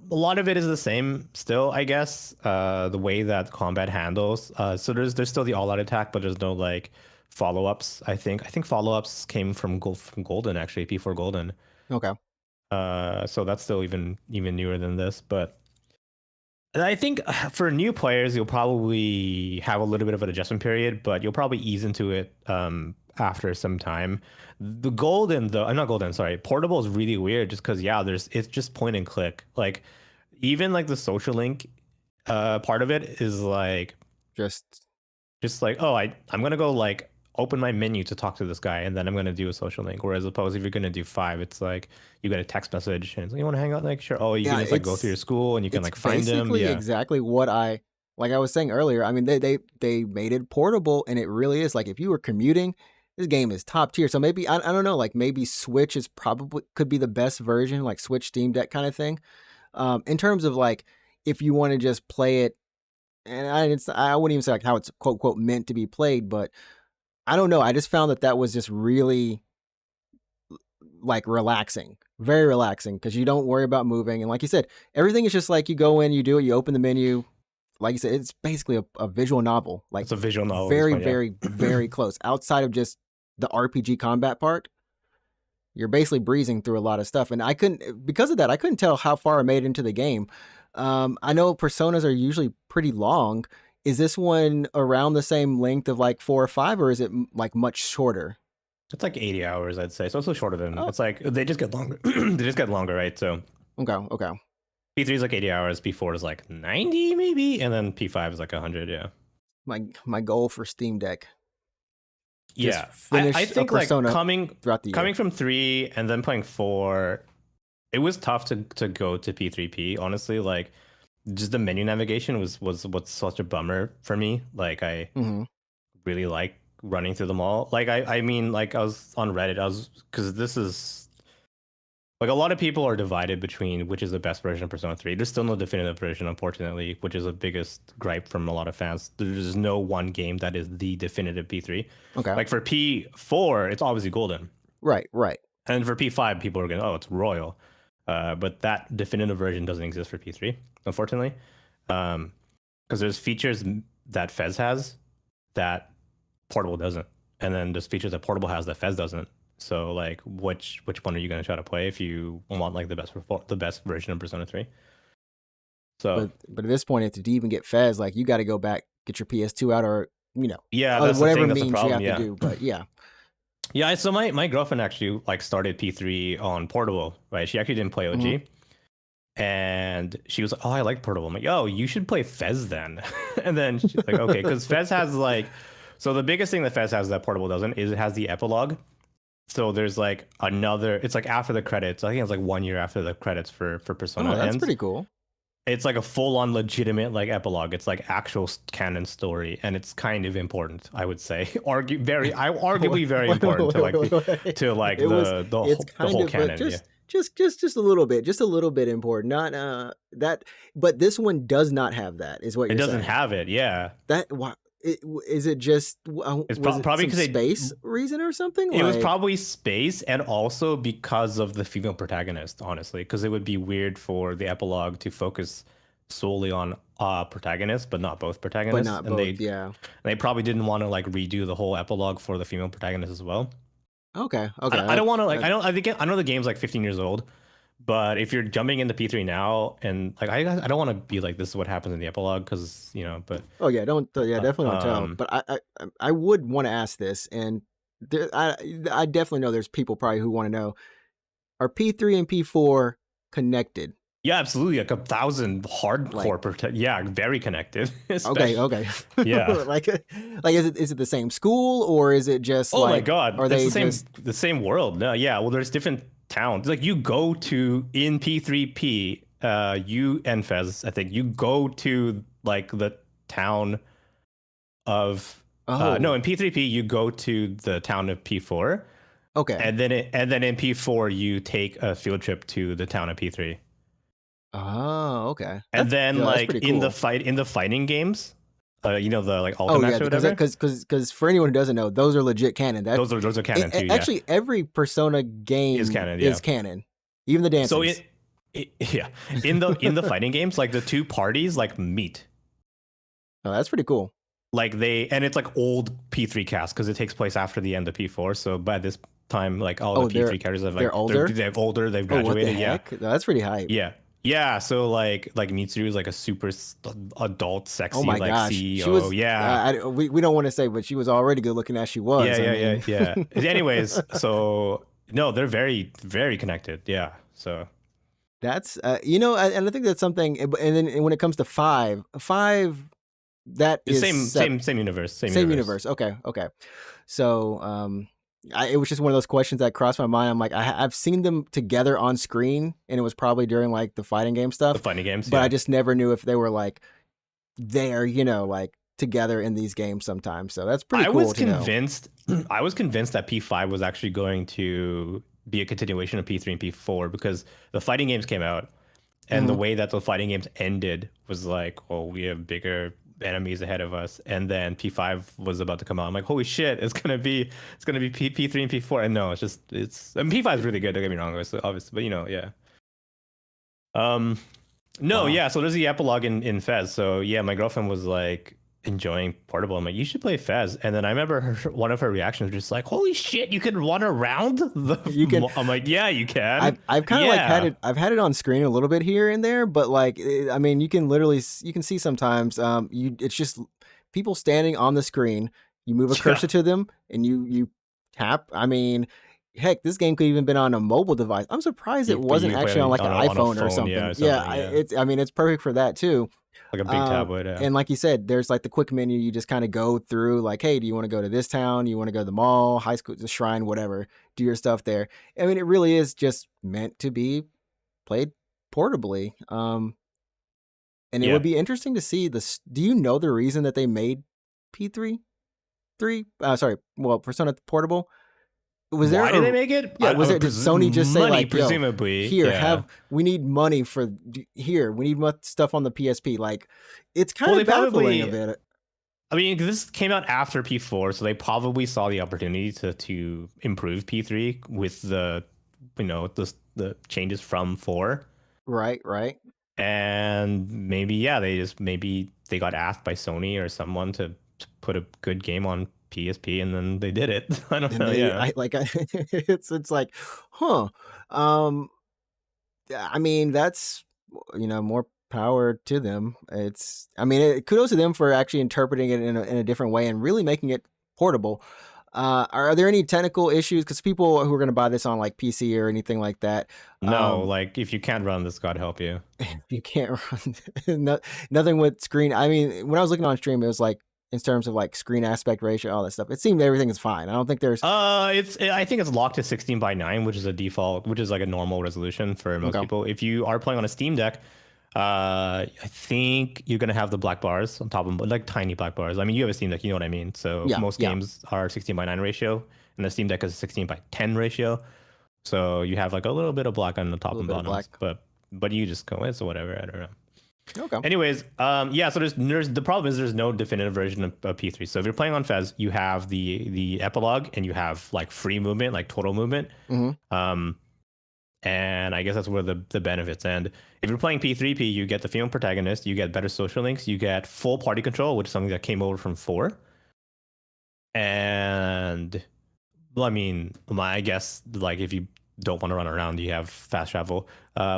[SPEAKER 2] lot of it is the same still, I guess. The way that combat handles. So there's still the all-out attack, but there's no like follow-ups. I think follow-ups came from Golden actually, P4 Golden.
[SPEAKER 1] Okay.
[SPEAKER 2] So that's still even newer than this. But I think for new players, you'll probably have a little bit of an adjustment period, but you'll probably ease into it after some time. The golden, though, I'm not golden, sorry. Portable is really weird just because, yeah, it's just point and click. Like, even like the social link part of it is like,
[SPEAKER 1] Just
[SPEAKER 2] just like, oh, I'm gonna go like open my menu to talk to this guy, and then I'm gonna do a social link. Whereas opposed if you're gonna do five, it's like you get a text message and it's like, you want to hang out? Like, sure. Oh, you can
[SPEAKER 1] yeah,
[SPEAKER 2] just like go through your school and you can
[SPEAKER 1] it's
[SPEAKER 2] like find them.
[SPEAKER 1] basically
[SPEAKER 2] Yeah,
[SPEAKER 1] exactly what like I was saying earlier. I mean, they made it portable, and it really is like if you were commuting, this game is top tier. So maybe I don't know, like maybe Switch is probably could be the best version, like Switch Steam Deck kind of thing. In terms of like if you want to just play it, and I wouldn't even say like how it's quote quote meant to be played, but I don't know. I just found that that was just really like relaxing, very relaxing because you don't worry about moving. And like you said, everything is just like you go in, you do it, you open the menu. Like you said, it's basically a visual novel, like
[SPEAKER 2] it's a visual novel at this
[SPEAKER 1] very,
[SPEAKER 2] point. Yeah.
[SPEAKER 1] very, very close. Outside of just the RPG combat part, you're basically breezing through a lot of stuff. And I couldn't, because of that, I couldn't tell how far I made into the game. I know personas are usually pretty long. Is this one around the same length of like 4 or 5, or is it like much shorter?
[SPEAKER 2] It's like 80 hours, I'd say. So it's a little shorter than
[SPEAKER 1] Oh,
[SPEAKER 2] it's like they just get longer. They just get longer, right? So
[SPEAKER 1] okay, okay.
[SPEAKER 2] P3 is like 80 hours, P4 is like 90 maybe, and then P5 is like 100. Yeah.
[SPEAKER 1] My goal for Steam Deck, just
[SPEAKER 2] Yeah. I
[SPEAKER 1] finish a
[SPEAKER 2] think like
[SPEAKER 1] persona throughout the year.
[SPEAKER 2] coming from 3 and then playing 4, it was tough to go to P3P, honestly. Like just the menu navigation was what's such a bummer for me. Like I
[SPEAKER 1] Hmm.
[SPEAKER 2] really like running through them all. Like I mean, like I was on Reddit, because this is like a lot of people are divided between which is the best version of Persona 3. There's still no definitive version, unfortunately, which is the biggest gripe from a lot of fans. There's no one game that is the definitive P3.
[SPEAKER 1] Okay,
[SPEAKER 2] Like for P4, it's obviously golden.
[SPEAKER 1] right, right.
[SPEAKER 2] And for P5, people are going, oh, it's royal. But that definitive version doesn't exist for P3, unfortunately. Because there's features that FES has that Portable doesn't. And then there's features that Portable has that FES doesn't. So like which one are you going to try to play if you want like the best version of Persona 3? So
[SPEAKER 1] But at this point, if to even get FES, like you got to go back, get your PS2 out, or
[SPEAKER 2] yeah, that's the
[SPEAKER 1] whatever
[SPEAKER 2] thing. That's the
[SPEAKER 1] means you
[SPEAKER 2] problem.
[SPEAKER 1] have to
[SPEAKER 2] Yeah.
[SPEAKER 1] do. But yeah,
[SPEAKER 2] Yeah, so my girlfriend actually like started P3 on Portable, right? She actually didn't play OG.
[SPEAKER 1] Mhm.
[SPEAKER 2] And she was like, oh, I like Portable. I'm like, yo, you should play FES then. And then she's like, okay, because FES has like, so the biggest thing that FES has that Portable doesn't is it has the epilogue. So there's like another, it's like after the credits. I think it's like 1 year after the credits for Persona
[SPEAKER 1] oh, that's
[SPEAKER 2] ends.
[SPEAKER 1] pretty cool.
[SPEAKER 2] It's like a full on legitimate like epilogue. It's like actual canon story, and it's kind of important, I would say. Arguably very important to like to like
[SPEAKER 1] It was. It's
[SPEAKER 2] the
[SPEAKER 1] kind
[SPEAKER 2] whole
[SPEAKER 1] of, but
[SPEAKER 2] canon. Yeah.
[SPEAKER 1] just a little bit, just a little bit important. Not that, but this one does not have that. Is what
[SPEAKER 2] It
[SPEAKER 1] you're
[SPEAKER 2] doesn't
[SPEAKER 1] saying?
[SPEAKER 2] have it. Yeah.
[SPEAKER 1] That why? Is it just
[SPEAKER 2] It's
[SPEAKER 1] was it
[SPEAKER 2] probably
[SPEAKER 1] some
[SPEAKER 2] because
[SPEAKER 1] space reason or something?
[SPEAKER 2] it was
[SPEAKER 1] Like,
[SPEAKER 2] probably space, and also because of the female protagonist, honestly, because it would be weird for the epilogue to focus solely on protagonist, but not both
[SPEAKER 1] but
[SPEAKER 2] protagonists.
[SPEAKER 1] not
[SPEAKER 2] And
[SPEAKER 1] both. Yeah.
[SPEAKER 2] they probably didn't want to like redo the whole epilogue for the female protagonist as well.
[SPEAKER 1] Okay. Okay.
[SPEAKER 2] I don't want to like I think I know the game's like 15 years old, but if you're jumping into P3 now and like I don't want to be like this is what happens in the epilogue because but
[SPEAKER 1] Oh yeah, don't yeah, definitely don't tell.
[SPEAKER 2] um
[SPEAKER 1] But I would want to ask this, and I definitely know there's people probably who want to know: are P3 and P4 connected?
[SPEAKER 2] yeah, absolutely, like 1,000
[SPEAKER 1] Like,
[SPEAKER 2] hardcore yeah, very connected.
[SPEAKER 1] okay,
[SPEAKER 2] Especially
[SPEAKER 1] okay,
[SPEAKER 2] yeah.
[SPEAKER 1] like is it the same school, or is it just
[SPEAKER 2] Oh my
[SPEAKER 1] like,
[SPEAKER 2] god,
[SPEAKER 1] are
[SPEAKER 2] it's
[SPEAKER 1] they just
[SPEAKER 2] the same world. No, yeah, well there's different towns. Like you go to in P3P, you and Fez, I think you go to like the town of no,
[SPEAKER 1] oh,
[SPEAKER 2] in P3P you go to the town of P4,
[SPEAKER 1] okay,
[SPEAKER 2] and then in P4 you take a field trip to the town of P3.
[SPEAKER 1] oh, okay,
[SPEAKER 2] And then
[SPEAKER 1] that's
[SPEAKER 2] like
[SPEAKER 1] pretty cool.
[SPEAKER 2] in the fighting games, the like
[SPEAKER 1] Oh yeah,
[SPEAKER 2] Ultimax or
[SPEAKER 1] because
[SPEAKER 2] whatever,
[SPEAKER 1] because for anyone who doesn't know, those are legit canon. That
[SPEAKER 2] those are canon too, yeah.
[SPEAKER 1] actually every Persona
[SPEAKER 2] Is
[SPEAKER 1] game
[SPEAKER 2] canon, yeah.
[SPEAKER 1] is canon, even the
[SPEAKER 2] So
[SPEAKER 1] dancings.
[SPEAKER 2] yeah, in the fighting games, like the two parties like meet,
[SPEAKER 1] Oh, that's pretty cool.
[SPEAKER 2] like and it's like old P3 cast because it takes place after the end of P4. So by this time. Like all the
[SPEAKER 1] Oh,
[SPEAKER 2] P3 characters have
[SPEAKER 1] they're
[SPEAKER 2] like they're
[SPEAKER 1] older.
[SPEAKER 2] they're older, they've
[SPEAKER 1] Oh, what the
[SPEAKER 2] graduated. Yeah,
[SPEAKER 1] heck? That's pretty hype.
[SPEAKER 2] yeah, yeah. So like Mitsuru is like a super adult,
[SPEAKER 1] Oh
[SPEAKER 2] sexy
[SPEAKER 1] my
[SPEAKER 2] like
[SPEAKER 1] gosh, she
[SPEAKER 2] CEO.
[SPEAKER 1] was.
[SPEAKER 2] Yeah,
[SPEAKER 1] We don't want to say, but she was already good looking as she
[SPEAKER 2] yeah,
[SPEAKER 1] was. I
[SPEAKER 2] yeah, yeah,
[SPEAKER 1] mean,
[SPEAKER 2] yeah. Anyways, so no, they're very very connected. Yeah. So
[SPEAKER 1] that's and I think that's something. And then when it comes to five, that
[SPEAKER 2] it's
[SPEAKER 1] is
[SPEAKER 2] same universe, same
[SPEAKER 1] same
[SPEAKER 2] universe.
[SPEAKER 1] universe. Okay, okay. So it was just one of those questions that crossed my mind. I'm like, I've seen them together on screen, and it was probably during like the fighting game
[SPEAKER 2] The
[SPEAKER 1] stuff,
[SPEAKER 2] funny games,
[SPEAKER 1] but I
[SPEAKER 2] yeah.
[SPEAKER 1] just never knew if they were like there, like together in these games sometimes. So that's pretty
[SPEAKER 2] I was
[SPEAKER 1] cool to know.
[SPEAKER 2] convinced I was convinced that P5 was actually going to be a continuation of P3 and P4 because the fighting games came out and the
[SPEAKER 1] Mhm.
[SPEAKER 2] way that the fighting games ended was like, oh, we have bigger enemies ahead of us. And then P5 was about to come out. I'm like, holy shit, it's gonna be P3 and P4. And no, it's I mean, P5 is really good, don't get me wrong, obviously, but yeah. Um no,
[SPEAKER 1] Wow.
[SPEAKER 2] yeah. So there's the epilogue in Fez. So yeah, my girlfriend was like enjoying Portable. I'm like, you should play Fez. And then I remember one of her reactions was just like, "Holy shit, you can run around the."
[SPEAKER 1] You can.
[SPEAKER 2] I'm like, yeah, you can.
[SPEAKER 1] I've kind of like had
[SPEAKER 2] Yeah,
[SPEAKER 1] it. I've had it on screen a little bit here and there, but like, I mean, you can literally you can see sometimes. It's just people standing on the screen. You move a
[SPEAKER 2] yeah.
[SPEAKER 1] cursor to them, and you tap. I mean, heck, this game could even been on a mobile device. I'm surprised it
[SPEAKER 2] But you
[SPEAKER 1] wasn't
[SPEAKER 2] can play
[SPEAKER 1] actually on like an
[SPEAKER 2] on a
[SPEAKER 1] iPhone or
[SPEAKER 2] phone, yeah,
[SPEAKER 1] something.
[SPEAKER 2] or
[SPEAKER 1] Yeah,
[SPEAKER 2] something. Yeah,
[SPEAKER 1] it's. I mean, it's perfect for that too.
[SPEAKER 2] like a big tablet. Yeah,
[SPEAKER 1] And like you said, there's like the quick menu. You just kind of go through, like, hey, do you want to go to this town? You want to go to the mall, high school, the shrine, whatever. Do your stuff there. I mean, it really is just meant to be played portably. And it
[SPEAKER 2] yeah.
[SPEAKER 1] would be interesting to see this. Do you know the reason that they made P3 3? Sorry, well, Persona Portable. Was there
[SPEAKER 2] Why did
[SPEAKER 1] a
[SPEAKER 2] they make it?
[SPEAKER 1] yeah? Was it did Sony just say
[SPEAKER 2] Money,
[SPEAKER 1] like, "Yo,
[SPEAKER 2] presumably.
[SPEAKER 1] here
[SPEAKER 2] Yeah.
[SPEAKER 1] have we need money for here we need stuff on the PSP." Like, it's kind
[SPEAKER 2] Well,
[SPEAKER 1] of
[SPEAKER 2] they
[SPEAKER 1] baffling a
[SPEAKER 2] probably.
[SPEAKER 1] bit.
[SPEAKER 2] I mean, this came out after P4, so they probably saw the opportunity to improve P3 with the changes from 4.
[SPEAKER 1] Right, right.
[SPEAKER 2] And maybe yeah, maybe they got asked by Sony or someone to put a good game on PSP, and then they did it. I don't
[SPEAKER 1] And
[SPEAKER 2] know.
[SPEAKER 1] they,
[SPEAKER 2] Yeah,
[SPEAKER 1] it's like, huh. Um, yeah, I mean, that's more power to them. I mean, kudos to them for actually interpreting it in a different way and really making it portable. Are there any technical issues? Because people who are going to buy this on like PC or anything like that,
[SPEAKER 2] no, like if you can't run this, God help you.
[SPEAKER 1] you can't run nothing with screen. I mean, when I was looking on stream, it was like in terms of like screen aspect ratio, all that stuff. It seemed everything is fine. I don't think there's
[SPEAKER 2] I think it's locked to 16:9, which is a default, which is like a normal resolution for most
[SPEAKER 1] okay.
[SPEAKER 2] people. If you are playing on a Steam Deck, I think you're gonna have the black bars on top of them, like tiny black bars. I mean, you have a Steam Deck, you know what I mean. So
[SPEAKER 1] Yeah,
[SPEAKER 2] most
[SPEAKER 1] yeah,
[SPEAKER 2] games are 16:9 ratio, and the Steam Deck is 16:10 ratio. So you have like a little bit of black on the
[SPEAKER 1] a
[SPEAKER 2] top
[SPEAKER 1] little
[SPEAKER 2] and
[SPEAKER 1] bit of
[SPEAKER 2] bottoms,
[SPEAKER 1] black.
[SPEAKER 2] but you just go, it's whatever. I don't know.
[SPEAKER 1] Okay.
[SPEAKER 2] Anyways, yeah. So there's the problem is there's no definitive version of P3. So if you're playing on Fez, you have the epilogue and you have like free movement, like total movement.
[SPEAKER 1] Hmm.
[SPEAKER 2] And I guess that's where the benefits end. If you're playing P3P, you get the female protagonist, you get better social links, you get full party control, which is something that came over from 4. And well, I mean, I guess like if you don't want to run around, you have fast travel.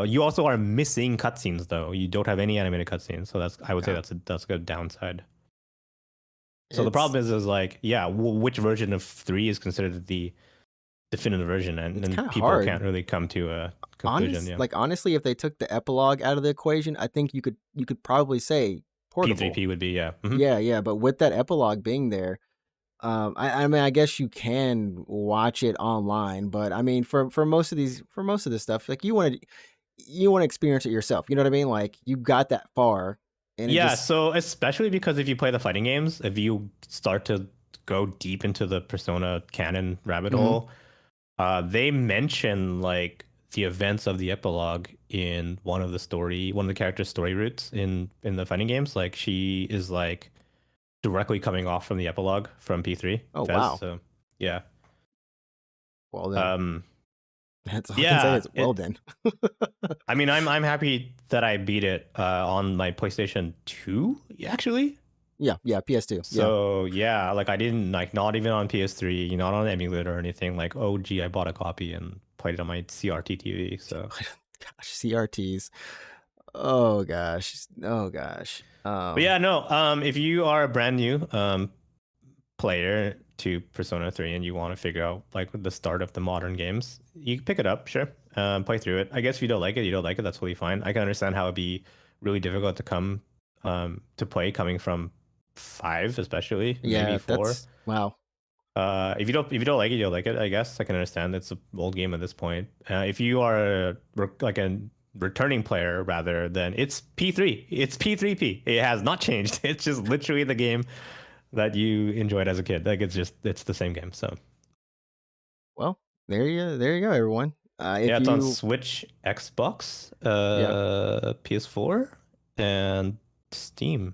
[SPEAKER 2] You also are missing cutscenes though. You don't have any animated cutscenes, so I would say
[SPEAKER 1] Yeah.
[SPEAKER 2] that's a good downside. So the
[SPEAKER 1] It's
[SPEAKER 2] problem is like yeah, which version of 3 is considered the definitive version,
[SPEAKER 1] it's
[SPEAKER 2] and
[SPEAKER 1] kind of
[SPEAKER 2] people
[SPEAKER 1] hard.
[SPEAKER 2] can't really come to a conclusion. Yeah,
[SPEAKER 1] Honestly, if they took the epilogue out of the equation, I think you could probably say portable.
[SPEAKER 2] P3P would be yeah. Mm-hmm.
[SPEAKER 1] Yeah, yeah. But with that epilogue being there, I mean, I guess you can watch it online, but I mean, for most of this stuff, like you want to experience it yourself. You know what I mean? Like you got that far, and it
[SPEAKER 2] Yeah,
[SPEAKER 1] just
[SPEAKER 2] so especially because if you play the fighting games, if you start to go deep into the Persona canon rabbit
[SPEAKER 1] Mhm.
[SPEAKER 2] hole, they mention like the events of the epilogue in one of the character's story routes in the fighting games. Like she is like directly coming off from the epilogue from P3
[SPEAKER 1] Oh
[SPEAKER 2] Fez.
[SPEAKER 1] wow.
[SPEAKER 2] So yeah,
[SPEAKER 1] Well then,
[SPEAKER 2] um,
[SPEAKER 1] that's all I can say
[SPEAKER 2] yeah.
[SPEAKER 1] is well then.
[SPEAKER 2] I mean, I'm happy that I beat it on my PlayStation 2 actually.
[SPEAKER 1] Yeah, PS2. Yeah.
[SPEAKER 2] So yeah, like I didn't like not even on PS3, not on emulator or anything. Like, oh gee, I bought a copy and played it on my CRT TV. So
[SPEAKER 1] Gosh, CRTs. Oh gosh. Oh gosh.
[SPEAKER 2] but yeah, no. If you are a brand new player to Persona 3 and you want to figure out like the start of the modern games, you can pick it up, sure. Play through it. I guess if you don't like it, you don't like it. That's totally fine. I can understand how it'd be really difficult to come to play coming from 5, especially maybe
[SPEAKER 1] Yeah,
[SPEAKER 2] 4.
[SPEAKER 1] that's wow.
[SPEAKER 2] If you don't like it, you don't like it. I guess I can understand. It's an old game at this point. If you are like a returning player rather, then it's P3. It's P3P. It has not changed. It's just literally the game that you enjoyed as a kid. Like it's the same game. So
[SPEAKER 1] Well, there you go, everyone.
[SPEAKER 2] yeah,
[SPEAKER 1] If
[SPEAKER 2] it's on
[SPEAKER 1] you
[SPEAKER 2] Switch, Xbox,
[SPEAKER 1] Yep.
[SPEAKER 2] PS4, and Steam.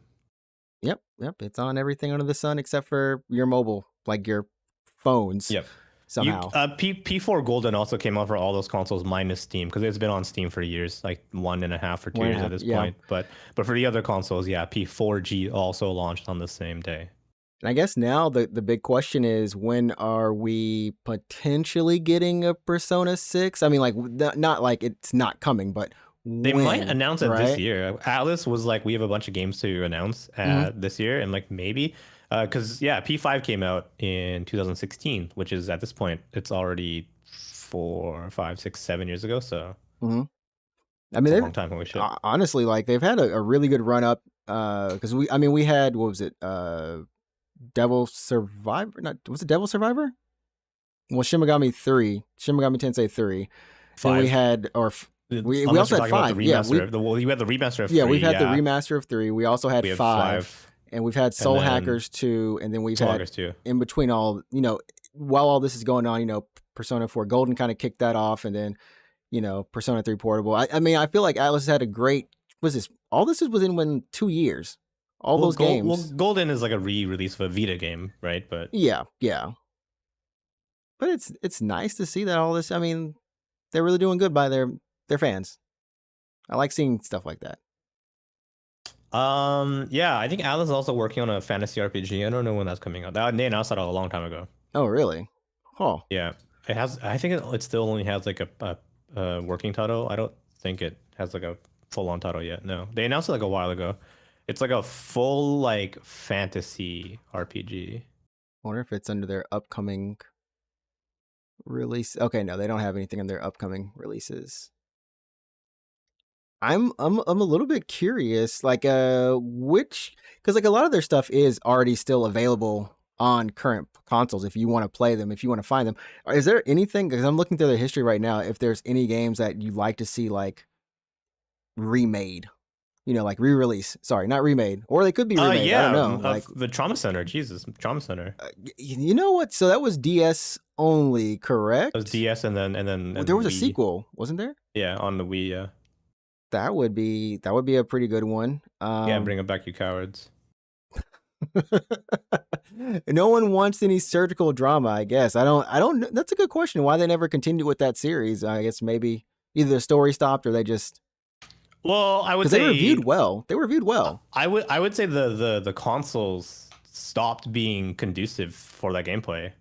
[SPEAKER 1] Yep, it's on everything under the sun except for your mobile, like your phones
[SPEAKER 2] Yep. You
[SPEAKER 1] somehow.
[SPEAKER 2] P4 Golden also came out for all those consoles minus Steam because it's been on Steam for years, like 1.5 or 2
[SPEAKER 1] One and a
[SPEAKER 2] years at
[SPEAKER 1] half.
[SPEAKER 2] this
[SPEAKER 1] Yeah.
[SPEAKER 2] point. But for the other consoles, yeah, P4G also launched on the same day.
[SPEAKER 1] And I guess now the big question is, when are we potentially getting a Persona 6? I mean, like not like it's not coming, but
[SPEAKER 2] They might
[SPEAKER 1] when,
[SPEAKER 2] announce it this
[SPEAKER 1] right?
[SPEAKER 2] year. Atlas was like, we have a bunch of games to announce
[SPEAKER 1] Hmm.
[SPEAKER 2] this year, and like maybe because yeah, P5 came out in 2016, which is at this point it's already 4, 5, 6, 7 years ago. So
[SPEAKER 1] Hmm. I mean,
[SPEAKER 2] it's a
[SPEAKER 1] they've
[SPEAKER 2] long time. Holy shit!
[SPEAKER 1] honestly, like they've had a really good run up. Because we had, what was it? Devil Survivor? Not, was it Devil Survivor? Well, Shin Megami Tensei 3. Then we
[SPEAKER 2] 5.
[SPEAKER 1] had, we
[SPEAKER 2] Unless
[SPEAKER 1] also
[SPEAKER 2] you're
[SPEAKER 1] had
[SPEAKER 2] talking about the
[SPEAKER 1] 5. Yeah,
[SPEAKER 2] remaster. You had the remaster of
[SPEAKER 1] we've
[SPEAKER 2] 3,
[SPEAKER 1] had the
[SPEAKER 2] yeah.
[SPEAKER 1] remaster of 3. We also had
[SPEAKER 2] We have
[SPEAKER 1] 5,
[SPEAKER 2] 5,
[SPEAKER 1] and we've had
[SPEAKER 2] and
[SPEAKER 1] Soul
[SPEAKER 2] then
[SPEAKER 1] Hackers 2, and then we've
[SPEAKER 2] Soul
[SPEAKER 1] had
[SPEAKER 2] Hackers 2.
[SPEAKER 1] in between all, while all this is going on, Persona 4 Golden kind of kicked that off, and then Persona 3 Portable. I mean, I feel like Atlas had a great. Was this all? This is within 2 years. All those games.
[SPEAKER 2] Golden is like a re-release of a Vita game, right? But
[SPEAKER 1] Yeah, yeah. But it's nice to see that all this. I mean, they're really doing good by their fans. I like seeing stuff like that.
[SPEAKER 2] yeah, I think Atlas is also working on a fantasy RPG. I don't know when that's coming out. They announced that a long time ago.
[SPEAKER 1] Oh, really? Huh.
[SPEAKER 2] Yeah, it has. I think it still only has like a working title. I don't think it has like a full-on title yet. No, they announced it like a while ago. It's like a full like fantasy RPG.
[SPEAKER 1] Wonder if it's under their upcoming release. Okay, no, they don't have anything in their upcoming releases. I'm a little bit curious, like which, because like a lot of their stuff is already still available on current consoles if you want to play them, if you want to find them. Is there anything, because I'm looking through their history right now, if there's any games that you'd like to see like remade, like re-release. Sorry, not remade, or they could be remade. I don't
[SPEAKER 2] Yeah,
[SPEAKER 1] know. Like,
[SPEAKER 2] the Trauma Center. Jesus, Trauma Center.
[SPEAKER 1] you know what? So that was DS only,
[SPEAKER 2] It was
[SPEAKER 1] correct?
[SPEAKER 2] DS and then
[SPEAKER 1] Well, there was a
[SPEAKER 2] Wii.
[SPEAKER 1] sequel, wasn't there?
[SPEAKER 2] Yeah, on the Wii. Yeah.
[SPEAKER 1] That would be a pretty good one.
[SPEAKER 2] Yeah, bring it back, you cowards.
[SPEAKER 1] No one wants any surgical drama, I guess. I don't know. That's a good question. Why they never continued with that series? I guess maybe either the story stopped or they just,
[SPEAKER 2] Well, I would
[SPEAKER 1] because
[SPEAKER 2] say
[SPEAKER 1] they reviewed well. They reviewed well.
[SPEAKER 2] I would say the consoles stopped being conducive for that gameplay.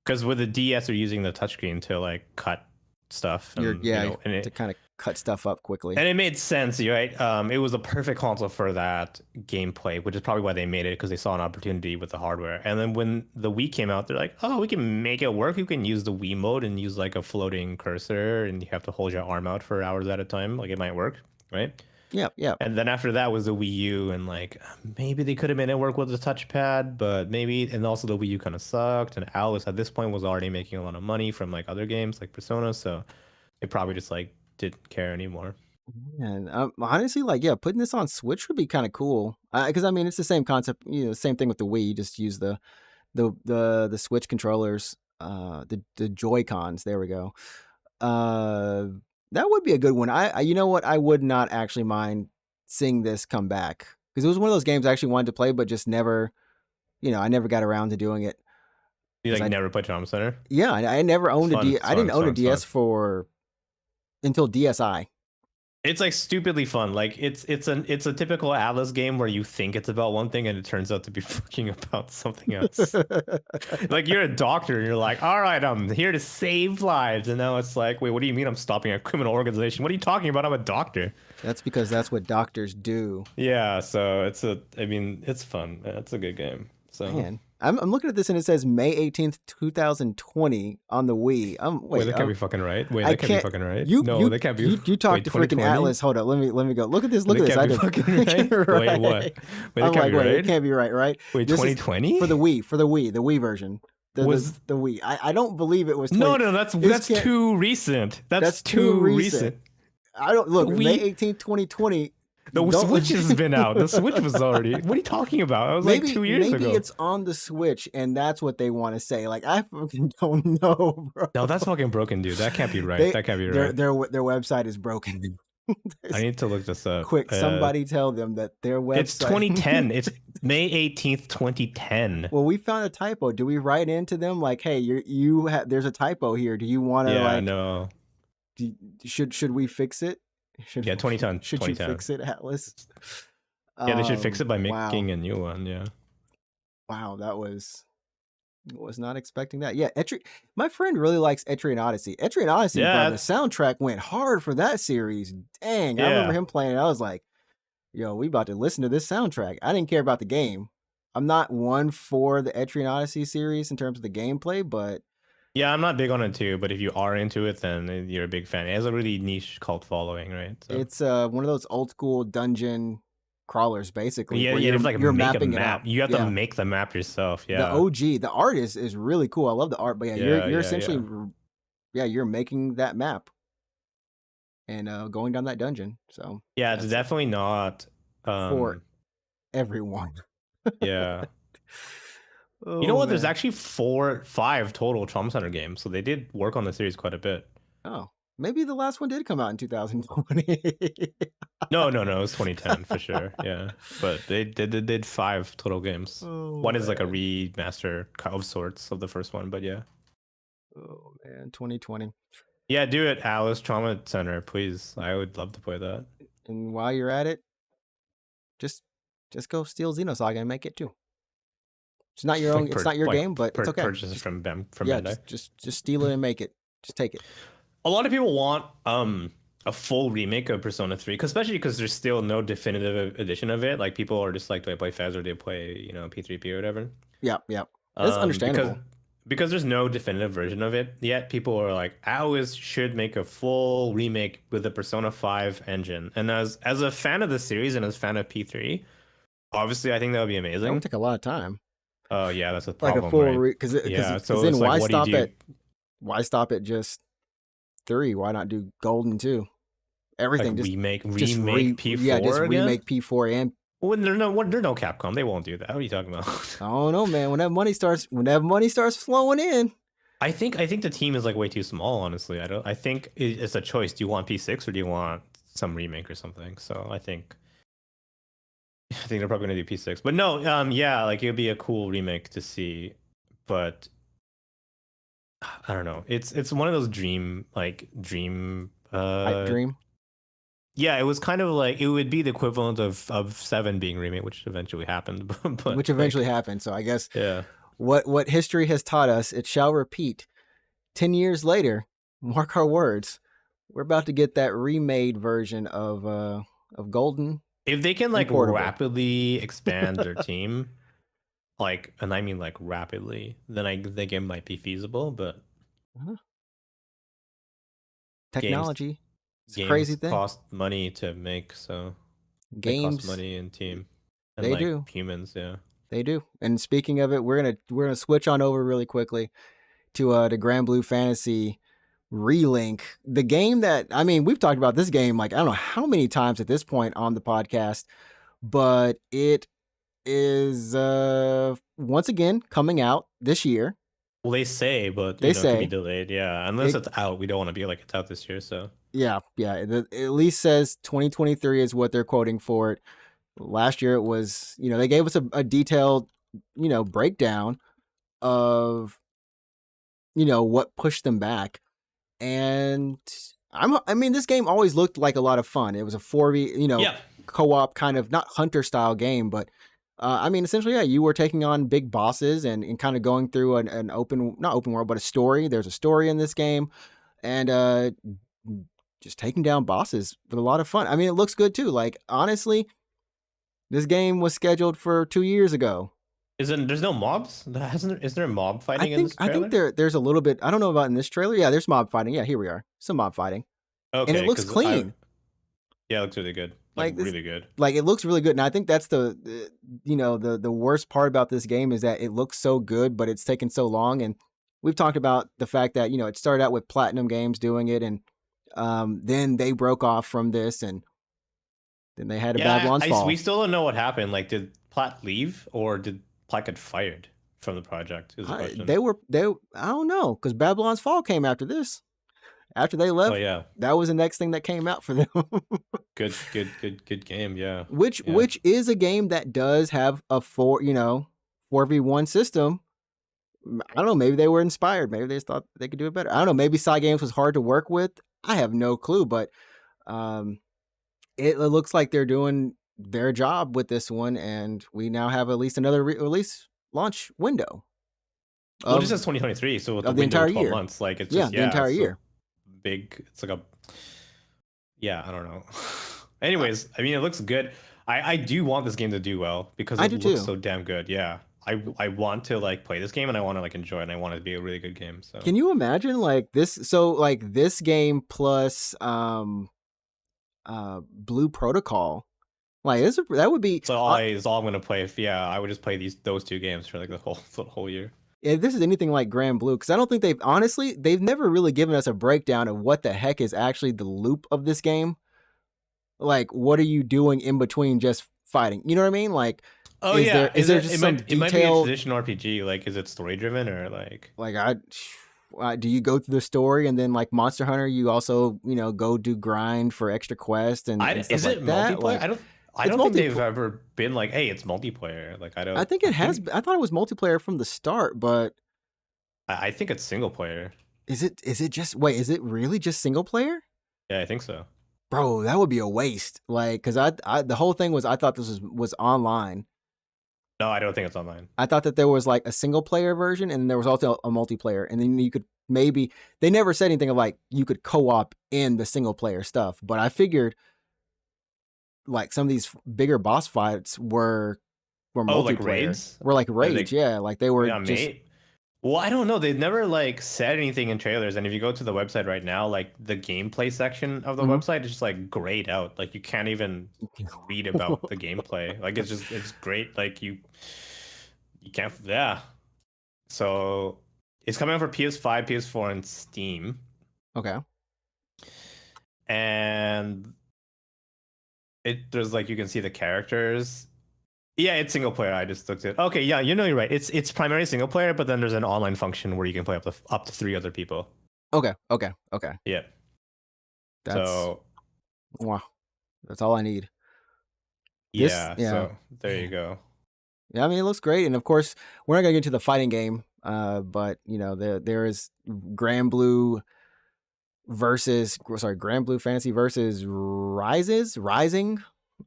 [SPEAKER 2] Because with the DS, you're using the touchscreen to like cut stuff, and
[SPEAKER 1] To kind of cut stuff up quickly.
[SPEAKER 2] and it made sense, right? It was a perfect console for that gameplay, which is probably why they made it because they saw an opportunity with the hardware. And then when the Wii came out, they're like, "Oh, we can make it work. You can use the Wii mode and use like a floating cursor, and you have to hold your arm out for hours at a time. Like it might work, right?"
[SPEAKER 1] Yeah, yeah.
[SPEAKER 2] And then after that was the Wii U, and like maybe they could have made it work with the touchpad, but maybe, and also the Wii U kind of sucked. And Alice at this point was already making a lot of money from like other games like Persona, so they probably just like didn't care anymore.
[SPEAKER 1] And honestly, like, yeah, putting this on Switch would be kind of cool. Because I mean, it's the same concept. Same thing with the Wii. You just use the Switch controllers, the Joy Cons. There we go. Uh, that would be a good one. You know what? I would not actually mind seeing this come back, because it was one of those games I actually wanted to play, but just never, I never got around to doing it.
[SPEAKER 2] You
[SPEAKER 1] 'Cause
[SPEAKER 2] like never played Trauma Center?
[SPEAKER 1] Yeah, I never
[SPEAKER 2] It's
[SPEAKER 1] owned
[SPEAKER 2] fun. It's
[SPEAKER 1] I
[SPEAKER 2] fun.
[SPEAKER 1] didn't
[SPEAKER 2] It's
[SPEAKER 1] own
[SPEAKER 2] fun.
[SPEAKER 1] a
[SPEAKER 2] It's fun.
[SPEAKER 1] DS until DSi.
[SPEAKER 2] It's like stupidly fun. Like it's a typical Atlas game where you think it's about one thing and it turns out to be fucking about something else. Like you're a doctor and you're like, all right, I'm here to save lives, and now it's like, wait, what do you mean I'm stopping a criminal organization? What are you talking about? I'm a doctor.
[SPEAKER 1] That's because that's what doctors do.
[SPEAKER 2] Yeah, so I mean, it's fun. It's a good game. So
[SPEAKER 1] Man, I'm looking at this and it says May 18th, 2020 on the Wii.
[SPEAKER 2] wait, that can't be fucking right. Wait,
[SPEAKER 1] I
[SPEAKER 2] that can't be
[SPEAKER 1] can't.
[SPEAKER 2] fucking right.
[SPEAKER 1] You
[SPEAKER 2] No,
[SPEAKER 1] you
[SPEAKER 2] that can't be.
[SPEAKER 1] you talked
[SPEAKER 2] Wait,
[SPEAKER 1] to freaking
[SPEAKER 2] 2020?
[SPEAKER 1] Atlas. Hold up, let me go. Look at this. Look at this.
[SPEAKER 2] That
[SPEAKER 1] I
[SPEAKER 2] can't be
[SPEAKER 1] did.
[SPEAKER 2] fucking right.
[SPEAKER 1] Right.
[SPEAKER 2] Wait, what? Wait, that
[SPEAKER 1] I'm
[SPEAKER 2] can't
[SPEAKER 1] like,
[SPEAKER 2] be
[SPEAKER 1] wait,
[SPEAKER 2] right.
[SPEAKER 1] it can't be right.
[SPEAKER 2] Wait,
[SPEAKER 1] This is
[SPEAKER 2] 2020
[SPEAKER 1] for the Wii version. The Wii. I don't believe it was 20.
[SPEAKER 2] No, that's too recent. That's too recent.
[SPEAKER 1] I don't look.
[SPEAKER 2] The
[SPEAKER 1] May
[SPEAKER 2] Wii-
[SPEAKER 1] 18th, 2020.
[SPEAKER 2] The
[SPEAKER 1] Don't-
[SPEAKER 2] Switch has been out. The Switch was already. What are you talking about? That was like 2 years ago.
[SPEAKER 1] Maybe it's on the Switch, and that's what they want to say. Like I fucking don't know, bro.
[SPEAKER 2] No, that's fucking broken, dude. That can't be right.
[SPEAKER 1] They-
[SPEAKER 2] That can't be
[SPEAKER 1] Their
[SPEAKER 2] right.
[SPEAKER 1] their website is broken.
[SPEAKER 2] I need to look this up.
[SPEAKER 1] Quick, somebody tell them that their website.
[SPEAKER 2] It's 2010. It's May 18th, 2010.
[SPEAKER 1] Well, we found a typo. Do we write into them like, hey, there's a typo here. Do you want to
[SPEAKER 2] Yeah,
[SPEAKER 1] like?
[SPEAKER 2] no.
[SPEAKER 1] Should we fix it?
[SPEAKER 2] Yeah, 2010.
[SPEAKER 1] Should
[SPEAKER 2] 2010.
[SPEAKER 1] you fix it, Atlas?
[SPEAKER 2] Yeah, they should fix it by
[SPEAKER 1] Wow.
[SPEAKER 2] making a new one. Yeah.
[SPEAKER 1] Wow, that was not expecting that. Yeah, my friend really likes Etrian Odyssey. Etrian Odyssey,
[SPEAKER 2] Yeah.
[SPEAKER 1] bro, the soundtrack went hard for that series. Dang, I remember
[SPEAKER 2] Yeah.
[SPEAKER 1] him playing it. I was like, yo, we about to listen to this soundtrack. I didn't care about the game. I'm not one for the Etrian Odyssey series in terms of the gameplay, but
[SPEAKER 2] Yeah, I'm not big on it too, but if you are into it, then you're a big fan. It has a really niche cult following, right? So.
[SPEAKER 1] it's one of those old school dungeon crawlers, basically.
[SPEAKER 2] Yeah,
[SPEAKER 1] where
[SPEAKER 2] you have to like
[SPEAKER 1] you're
[SPEAKER 2] make a
[SPEAKER 1] mapping it
[SPEAKER 2] map.
[SPEAKER 1] out.
[SPEAKER 2] You have
[SPEAKER 1] Yeah.
[SPEAKER 2] to make the map yourself. Yeah.
[SPEAKER 1] The OG, the art is really cool. I love the art, but yeah,
[SPEAKER 2] Yeah,
[SPEAKER 1] you're
[SPEAKER 2] yeah,
[SPEAKER 1] essentially you're making that map and going down that dungeon. So
[SPEAKER 2] Yeah, it's
[SPEAKER 1] that's
[SPEAKER 2] definitely not
[SPEAKER 1] for everyone.
[SPEAKER 2] yeah.
[SPEAKER 1] Oh,
[SPEAKER 2] You know what? There's
[SPEAKER 1] man.
[SPEAKER 2] actually 5 total Trauma Center games, so they did work on the series quite a bit.
[SPEAKER 1] Oh, maybe the last one did come out in 2020.
[SPEAKER 2] No, it was 2010 for sure. Yeah, but they did 5 total games.
[SPEAKER 1] Oh,
[SPEAKER 2] One is like a
[SPEAKER 1] man.
[SPEAKER 2] remaster of sorts of the first one, but yeah.
[SPEAKER 1] Oh man, 2020.
[SPEAKER 2] Yeah, do it, Alice Trauma Center, please. I would love to play that.
[SPEAKER 1] And while you're at it, just go steal Xenosaga and make it too. It's not your own. It's not your game, but it's okay.
[SPEAKER 2] Purchase it from
[SPEAKER 1] Yeah,
[SPEAKER 2] Bandai.
[SPEAKER 1] just steal it and make it. Just take it.
[SPEAKER 2] A lot of people want a full remake of Persona 3, especially because there's still no definitive edition of it. Like people are just like, do I play FES or do I play P3P or whatever?
[SPEAKER 1] Yeah. That's understandable.
[SPEAKER 2] Because there's no definitive version of it yet. People are like, Alice should make a full remake with the Persona 5 engine. And as a fan of the series and as a fan of P3, obviously I think that would be
[SPEAKER 1] That
[SPEAKER 2] amazing.
[SPEAKER 1] would take a lot of time.
[SPEAKER 2] Oh yeah, that's a problem.
[SPEAKER 1] Like a full
[SPEAKER 2] right?
[SPEAKER 1] because
[SPEAKER 2] Yeah, so
[SPEAKER 1] then
[SPEAKER 2] it's like,
[SPEAKER 1] why
[SPEAKER 2] what do you
[SPEAKER 1] stop
[SPEAKER 2] do?
[SPEAKER 1] why stop at just 3? Why not do Golden too? Everything
[SPEAKER 2] Like
[SPEAKER 1] just
[SPEAKER 2] remake P4
[SPEAKER 1] yeah, just
[SPEAKER 2] again?
[SPEAKER 1] remake P4 and
[SPEAKER 2] Well, they're no Capcom. They won't do that. What are you talking about?
[SPEAKER 1] I don't know, man. When that money starts flowing in,
[SPEAKER 2] I think the team is like way too small. Honestly, I think it's a choice. Do you want P6 or do you want some remake or something? So I think they're probably gonna do P6. But no, yeah, like it would be a cool remake to see. But I don't know. It's one of those dream.
[SPEAKER 1] pipe dream.
[SPEAKER 2] Yeah, it was kind of like it would be the equivalent of 7 being remade, which eventually happened. But
[SPEAKER 1] Which eventually happened. So I guess
[SPEAKER 2] yeah.
[SPEAKER 1] what history has taught us, it shall repeat. 10 years later, mark our words, we're about to get that remade version of Golden.
[SPEAKER 2] If they can like
[SPEAKER 1] Portable.
[SPEAKER 2] rapidly expand their team, like, and I mean like rapidly, then I think it might be feasible. But
[SPEAKER 1] Technology, it's a
[SPEAKER 2] games
[SPEAKER 1] crazy thing.
[SPEAKER 2] cost money to make, so they
[SPEAKER 1] Games,
[SPEAKER 2] cost money in team. And
[SPEAKER 1] they
[SPEAKER 2] like
[SPEAKER 1] do.
[SPEAKER 2] humans, yeah.
[SPEAKER 1] They do. And speaking of it, we're gonna switch on over really quickly to the GranBlue Fantasy Relink, the game that we've talked about this game like I don't know how many times at this point on the podcast, but it is once again coming out this year.
[SPEAKER 2] Well, they say, but
[SPEAKER 1] They
[SPEAKER 2] it could
[SPEAKER 1] say.
[SPEAKER 2] be delayed. Yeah, unless it's out, we don't want to be like it's out this year. So
[SPEAKER 1] Yeah. It at least says 2023 is what they're quoting for it. Last year it was, they gave us a detailed, breakdown of, what pushed them back. And I mean, this game always looked like a lot of fun. It was a 4v,
[SPEAKER 2] Yeah.
[SPEAKER 1] co-op kind of, not hunter style game, but I mean, essentially, yeah, you were taking on big bosses and kind of going through an open, not open world, but a story. There's a story in this game, and just taking down bosses with a lot of fun. I mean, it looks good too. Like, honestly, this game was scheduled for 2 years ago.
[SPEAKER 2] There's no mobs? Is there mob
[SPEAKER 1] I
[SPEAKER 2] fighting in
[SPEAKER 1] think
[SPEAKER 2] this
[SPEAKER 1] I think
[SPEAKER 2] trailer?
[SPEAKER 1] there's a little bit. I don't know about in this trailer. Yeah, there's mob fighting. Yeah, here we are. Some mob fighting, and it
[SPEAKER 2] Okay,
[SPEAKER 1] looks
[SPEAKER 2] because
[SPEAKER 1] clean.
[SPEAKER 2] yeah, it looks really good. Like
[SPEAKER 1] Like this,
[SPEAKER 2] really good.
[SPEAKER 1] like it looks really good. And I think that's the worst part about this game is that it looks so good, but it's taken so long. And we've talked about the fact that it started out with Platinum Games doing it, and then they broke off from this, and then they had a
[SPEAKER 2] Yeah,
[SPEAKER 1] Babylon's
[SPEAKER 2] we
[SPEAKER 1] Fall.
[SPEAKER 2] still don't know what happened. Like, did Platt leave or did Platt get fired from the project? Is the question.
[SPEAKER 1] They I don't know, because Babylon's Fall came after this. After they
[SPEAKER 2] Oh
[SPEAKER 1] left,
[SPEAKER 2] yeah,
[SPEAKER 1] that was the next thing that came out for them.
[SPEAKER 2] good game. Yeah,
[SPEAKER 1] which
[SPEAKER 2] yeah.
[SPEAKER 1] which is a game that does have a 4v1 system. I don't know, maybe they were inspired, maybe they just thought they could do it better. I don't know, maybe Side Games was hard to work with. I have no clue, but um it looks like they're doing their job with this one, and we now have at least another release launch window
[SPEAKER 2] Well, it just
[SPEAKER 1] of
[SPEAKER 2] says 2023, so with the
[SPEAKER 1] the
[SPEAKER 2] window
[SPEAKER 1] entire
[SPEAKER 2] of 12
[SPEAKER 1] year.
[SPEAKER 2] months, like it's
[SPEAKER 1] Yeah,
[SPEAKER 2] just
[SPEAKER 1] the
[SPEAKER 2] yeah,
[SPEAKER 1] entire
[SPEAKER 2] it's a
[SPEAKER 1] year.
[SPEAKER 2] big. It's like a yeah. I don't know.
[SPEAKER 1] I,
[SPEAKER 2] Anyways, I mean, it looks good. I do want this game to do well because
[SPEAKER 1] I
[SPEAKER 2] it
[SPEAKER 1] do
[SPEAKER 2] looks
[SPEAKER 1] too.
[SPEAKER 2] so damn good. Yeah, I want to like play this game and I want to like enjoy it and I want it to be a really good game. So
[SPEAKER 1] Can you imagine like this? So like this game plus Blue Protocol. Like that would be
[SPEAKER 2] it's all I'm gonna play. If yeah, I would just play those two games for like the whole year.
[SPEAKER 1] if this is anything like GranBlue, because I don't think they've never really given us a breakdown of what the heck is actually the loop of this game. Like, what are you doing in between just fighting? You know what I mean? Like,
[SPEAKER 2] Oh
[SPEAKER 1] is there
[SPEAKER 2] yeah,
[SPEAKER 1] is
[SPEAKER 2] is
[SPEAKER 1] there
[SPEAKER 2] it?
[SPEAKER 1] just some
[SPEAKER 2] It might be a
[SPEAKER 1] detailed
[SPEAKER 2] traditional RPG. Like, is it story driven or like?
[SPEAKER 1] like do you go through the story and then like Monster Hunter, you also go do grind for extra quests and stuff
[SPEAKER 2] Is
[SPEAKER 1] like
[SPEAKER 2] it
[SPEAKER 1] that?
[SPEAKER 2] multiplayer?
[SPEAKER 1] Like,
[SPEAKER 2] I
[SPEAKER 1] it's
[SPEAKER 2] don't think
[SPEAKER 1] multi.
[SPEAKER 2] they've ever been like, hey, it's multiplayer. Like I
[SPEAKER 1] I
[SPEAKER 2] don't.
[SPEAKER 1] think it has. I thought it was multiplayer from the start, but
[SPEAKER 2] I think it's single player.
[SPEAKER 1] is it? Is it just wait? Is it really just single player?
[SPEAKER 2] Yeah, I think so.
[SPEAKER 1] Bro, that would be a waste. Like, cause I the whole thing was I thought this was online.
[SPEAKER 2] No, I don't think it's online.
[SPEAKER 1] I thought that there was like a single player version and there was also a multiplayer, and then you could maybe they never said anything of like you could co-op in the single player stuff. But I figured like some of these bigger boss fights were
[SPEAKER 2] Oh, like
[SPEAKER 1] multiplayer,
[SPEAKER 2] raids?
[SPEAKER 1] were like
[SPEAKER 2] Like
[SPEAKER 1] raids, yeah, like they were
[SPEAKER 2] yeah,
[SPEAKER 1] just
[SPEAKER 2] mate. Well, I don't know. They've never like said anything in trailers, and if you go to the website right now, like the gameplay section of the
[SPEAKER 1] mhm.
[SPEAKER 2] website is just like grayed out. Like you can't even read about the gameplay. Like it's great. Like you can't yeah. So it's coming out for PS5, PS4, and Steam.
[SPEAKER 1] Okay.
[SPEAKER 2] And there's like you can see the characters. Yeah, it's single player. I just looked at. Okay, yeah, you're right. It's primarily single player, but then there's an online function where you can play up to 3 other people.
[SPEAKER 1] Okay. Okay. Okay.
[SPEAKER 2] Yeah.
[SPEAKER 1] That's
[SPEAKER 2] So
[SPEAKER 1] wow. That's all I need. This
[SPEAKER 2] yeah,
[SPEAKER 1] yeah.
[SPEAKER 2] so there you
[SPEAKER 1] Man.
[SPEAKER 2] go.
[SPEAKER 1] Yeah, I mean it looks great. And of course, we're not gonna get to the fighting game. But there is GranBlue GranBlue Fantasy versus Rising.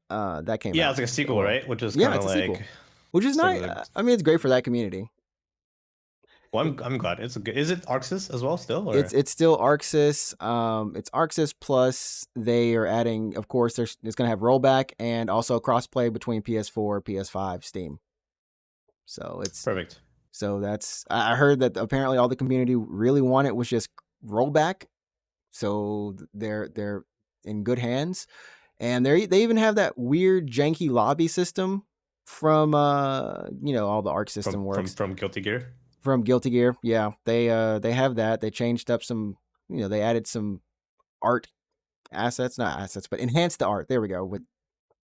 [SPEAKER 1] That came
[SPEAKER 2] Yeah,
[SPEAKER 1] out.
[SPEAKER 2] it's like a sequel,
[SPEAKER 1] Or
[SPEAKER 2] right? Which is
[SPEAKER 1] yeah,
[SPEAKER 2] kind
[SPEAKER 1] it's
[SPEAKER 2] of
[SPEAKER 1] a sequel.
[SPEAKER 2] like
[SPEAKER 1] Which is
[SPEAKER 2] it's like
[SPEAKER 1] nice. I mean, it's great for that community.
[SPEAKER 2] well, I'm glad it's a good. Is it Arxis as well still or
[SPEAKER 1] It's still Arxis. It's Arxis plus they are adding, of course, it's gonna have rollback and also crossplay between PS4, PS5, Steam. So
[SPEAKER 2] perfect?
[SPEAKER 1] that's I heard that apparently all the community really wanted was just rollback. So they're in good hands. And they even have that weird janky lobby system from all the Arc system works
[SPEAKER 2] From Guilty Gear.
[SPEAKER 1] from Guilty Gear. Yeah, they have that. They changed up some, they added some art assets, not assets, but enhanced the art. There we go. With,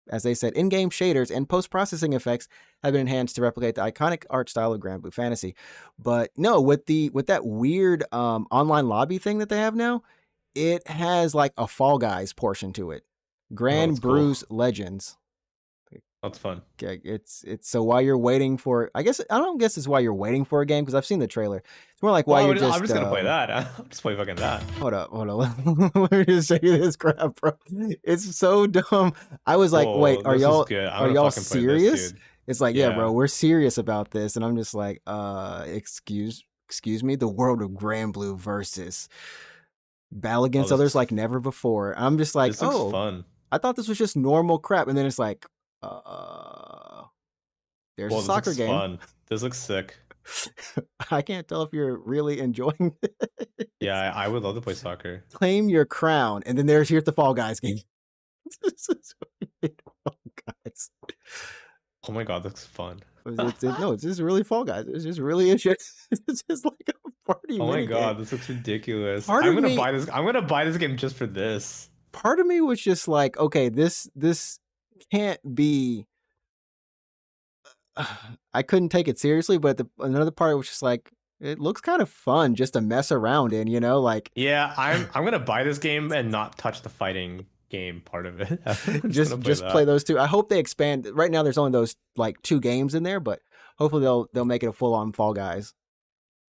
[SPEAKER 1] as they said, in-game shaders and post-processing effects have been enhanced to replicate the iconic art style of GranBlue Fantasy. But no, with that weird online lobby thing that they have now, it has like a Fall Guys portion to it.
[SPEAKER 2] Oh,
[SPEAKER 1] Grand
[SPEAKER 2] that's cool.
[SPEAKER 1] Brews Legends.
[SPEAKER 2] That's fun.
[SPEAKER 1] Okay, it's so while you're waiting for, I don't guess it's while you're waiting for a game because I've seen the trailer. It's more like while
[SPEAKER 2] Well,
[SPEAKER 1] you're
[SPEAKER 2] I'm
[SPEAKER 1] just
[SPEAKER 2] just gonna play that. I'll just play fucking that.
[SPEAKER 1] hold up. Let me just show you this crap, bro. It's so dumb. I was like, wait,
[SPEAKER 2] Whoa, this is good. I'm
[SPEAKER 1] are
[SPEAKER 2] gonna
[SPEAKER 1] y'all
[SPEAKER 2] fucking play this,
[SPEAKER 1] serious?
[SPEAKER 2] dude.
[SPEAKER 1] It's like, yeah, bro,
[SPEAKER 2] Yeah.
[SPEAKER 1] we're serious about this, and I'm just like, excuse me, the world of GranBlue versus battle
[SPEAKER 2] Oh,
[SPEAKER 1] against others like never before. I'm just like,
[SPEAKER 2] this looks
[SPEAKER 1] oh,
[SPEAKER 2] fun.
[SPEAKER 1] I thought this was just normal crap, and then it's like, uh, there's a
[SPEAKER 2] Whoa, this
[SPEAKER 1] soccer
[SPEAKER 2] looks
[SPEAKER 1] game.
[SPEAKER 2] fun. This looks sick.
[SPEAKER 1] I can't tell if you're really enjoying
[SPEAKER 2] Yeah,
[SPEAKER 1] this.
[SPEAKER 2] I would love to play soccer.
[SPEAKER 1] Claim your crown, and then here's the Fall Guys game. This is Fall Guys.
[SPEAKER 2] Oh my god, this looks fun.
[SPEAKER 1] No, it's just really Fall Guys. It's just really it's just like a party
[SPEAKER 2] Oh my
[SPEAKER 1] mini game.
[SPEAKER 2] god, this looks ridiculous.
[SPEAKER 1] Part
[SPEAKER 2] I'm
[SPEAKER 1] of
[SPEAKER 2] gonna
[SPEAKER 1] me,
[SPEAKER 2] buy this. I'm gonna buy this game just for this.
[SPEAKER 1] part of me was just like, okay, this can't be. I couldn't take it seriously, but another part was just like, it looks kind of fun just to mess around in, like
[SPEAKER 2] Yeah, I'm gonna buy this game and not touch the fighting game part of it. I'm just gonna play
[SPEAKER 1] just play
[SPEAKER 2] that.
[SPEAKER 1] those two. I hope they expand. Right now, there's only those like 2 games in there, but hopefully they'll make it a full on Fall Guys.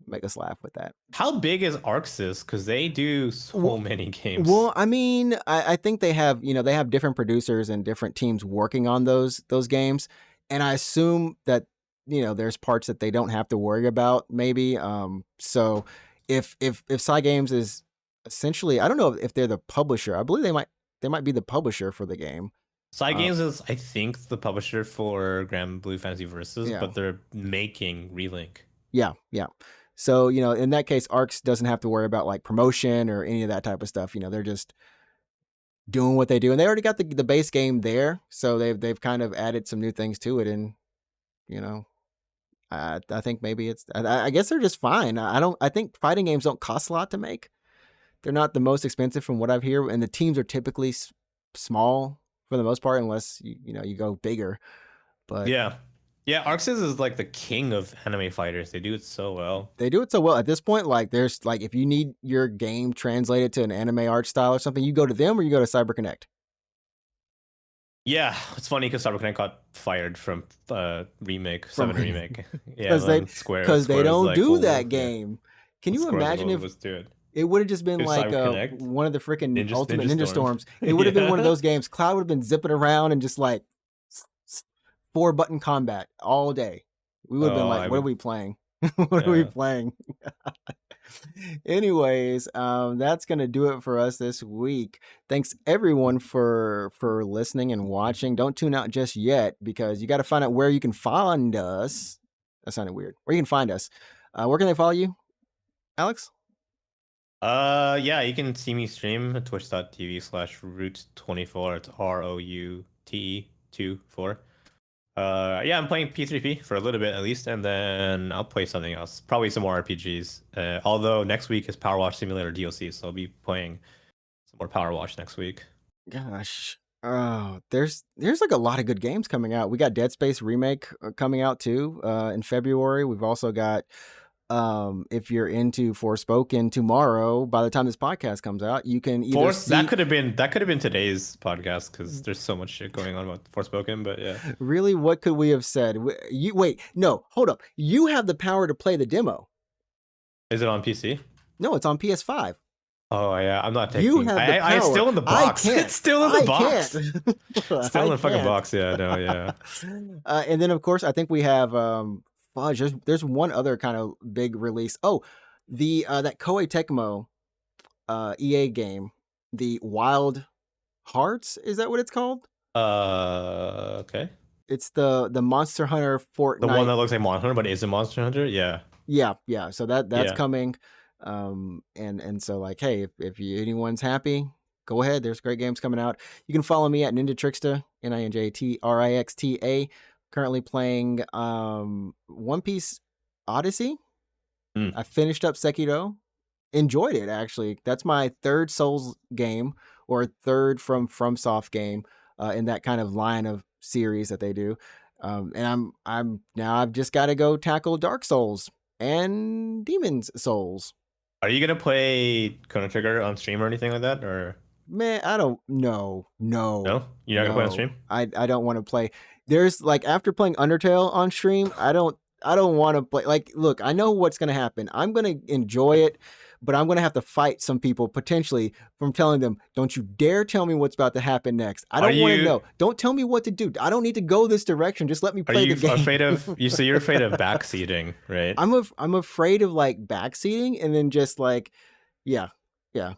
[SPEAKER 1] Make us laugh with that.
[SPEAKER 2] How big is Arxis? Because they do so
[SPEAKER 1] Well,
[SPEAKER 2] many games.
[SPEAKER 1] well, I mean, I think they have they have different producers and different teams working on those games, and I assume that there's parts that they don't have to worry about maybe. So if Cygames is essentially, I don't know if they're the publisher. I believe they might be the publisher for the game.
[SPEAKER 2] Cygames is, I think, the publisher for GranBlue Fantasy Versus,
[SPEAKER 1] Yeah,
[SPEAKER 2] but they're making Relink.
[SPEAKER 1] yeah, yeah. So in that case, Arcs doesn't have to worry about like promotion or any of that type of stuff. They're just doing what they do, and they already got the base game there, so they've kind of added some new things to it, and you know, I think maybe I guess they're just fine. I think fighting games don't cost a lot to make. They're not the most expensive from what I've heard, and the teams are typically small for the most part, unless you go bigger. But
[SPEAKER 2] Yeah. Yeah, Arxis is like the king of anime fighters. They do it so well.
[SPEAKER 1] they do it so well at this point. Like, there's like, if you need your game translated to an anime art style or something, you go to them or you go to CyberConnect.
[SPEAKER 2] Yeah, it's funny because CyberConnect got fired from remake
[SPEAKER 1] From
[SPEAKER 2] 7 remake. Yeah,
[SPEAKER 1] because they
[SPEAKER 2] then Square
[SPEAKER 1] because they
[SPEAKER 2] Square was
[SPEAKER 1] don't
[SPEAKER 2] like,
[SPEAKER 1] do
[SPEAKER 2] oh
[SPEAKER 1] that
[SPEAKER 2] yeah.
[SPEAKER 1] game. Can you
[SPEAKER 2] Square was like,
[SPEAKER 1] imagine
[SPEAKER 2] oh,
[SPEAKER 1] if
[SPEAKER 2] let's do it.
[SPEAKER 1] it would have just been
[SPEAKER 2] If
[SPEAKER 1] like
[SPEAKER 2] CyberConnect,
[SPEAKER 1] one of the freaking Ultimate
[SPEAKER 2] Ninja
[SPEAKER 1] Ninja
[SPEAKER 2] Storm.
[SPEAKER 1] Storms? It would have been one of those games. Cloud would have been zipping around and just like 4-button combat all day. We would have been
[SPEAKER 2] Oh,
[SPEAKER 1] like,
[SPEAKER 2] I
[SPEAKER 1] what are
[SPEAKER 2] would.
[SPEAKER 1] we playing? What are we
[SPEAKER 2] Yeah.
[SPEAKER 1] playing? Anyways, that's gonna do it for us this week. Thanks everyone for listening and watching. Don't tune out just yet because you got to find out where you can find us. That sounded weird. Where you can find us. Where can they follow you, Alex?
[SPEAKER 2] Yeah, you can see me stream at twitch.tv/root24. It's ROUTE24. Yeah, I'm playing P3P for a little bit at least, and then I'll play something else. Probably some more RPGs. Although next week is Power Wash Simulator DLC, so I'll be playing some more Power Wash next week.
[SPEAKER 1] Gosh. Oh, there's like a lot of good games coming out. We got Dead Space remake coming out too in February. We've also got if you're into Forspoken tomorrow, by the time this podcast comes out, you can either see
[SPEAKER 2] That could have been today's podcast because there's so much shit going on about Forspoken. But yeah,
[SPEAKER 1] really, what could we have said? You wait, no, hold up. You have the power to play the demo.
[SPEAKER 2] is it on PC?
[SPEAKER 1] No, it's on PS5.
[SPEAKER 2] Oh yeah, I'm not taking.
[SPEAKER 1] You have the power.
[SPEAKER 2] It's still in the box.
[SPEAKER 1] I can't.
[SPEAKER 2] It's still in the box. Still in the fucking
[SPEAKER 1] can't.
[SPEAKER 2] box. Yeah, no, yeah.
[SPEAKER 1] And then of course, I think we have fudge. There's one other kind of big release. Oh, the that Koei Tecmo EA game, the Wild Hearts. Is that what it's called?
[SPEAKER 2] Okay.
[SPEAKER 1] It's the Monster Hunter Fortnite.
[SPEAKER 2] The one that looks like Monster Hunter, but isn't Monster Hunter. Yeah.
[SPEAKER 1] Yeah. So that's
[SPEAKER 2] Yeah.
[SPEAKER 1] coming. And so like, hey, if anyone's happy, go ahead. There's great games coming out. You can follow me at Ninja Tricksta, NinjaTrixta. Currently playing One Piece Odyssey. I finished up Sekiro. Enjoyed it actually. That's my third Souls game or third from FromSoft game in that kind of line of series that they do. And I've just got to go tackle Dark Souls and Demon's Souls.
[SPEAKER 2] Are you gonna play Chrono Trigger on stream or anything like that, or?
[SPEAKER 1] Man, I don't no, no,
[SPEAKER 2] No, you're not gonna play on
[SPEAKER 1] no.
[SPEAKER 2] stream.
[SPEAKER 1] I don't want to play. There's like after playing Undertale on stream, I don't want to play. Like, look, I know what's gonna happen. I'm gonna enjoy it, but I'm gonna have to fight some people potentially from telling them, "Don't you dare tell me what's about to happen next." I
[SPEAKER 2] Are
[SPEAKER 1] don't want to
[SPEAKER 2] you
[SPEAKER 1] know. Don't tell me what to do. I don't need to go this direction. Just let me
[SPEAKER 2] are
[SPEAKER 1] play the
[SPEAKER 2] you
[SPEAKER 1] game.
[SPEAKER 2] afraid of you? So you're afraid of backseating, right?
[SPEAKER 1] I'm afraid of like backseating and then just like, yeah, yeah.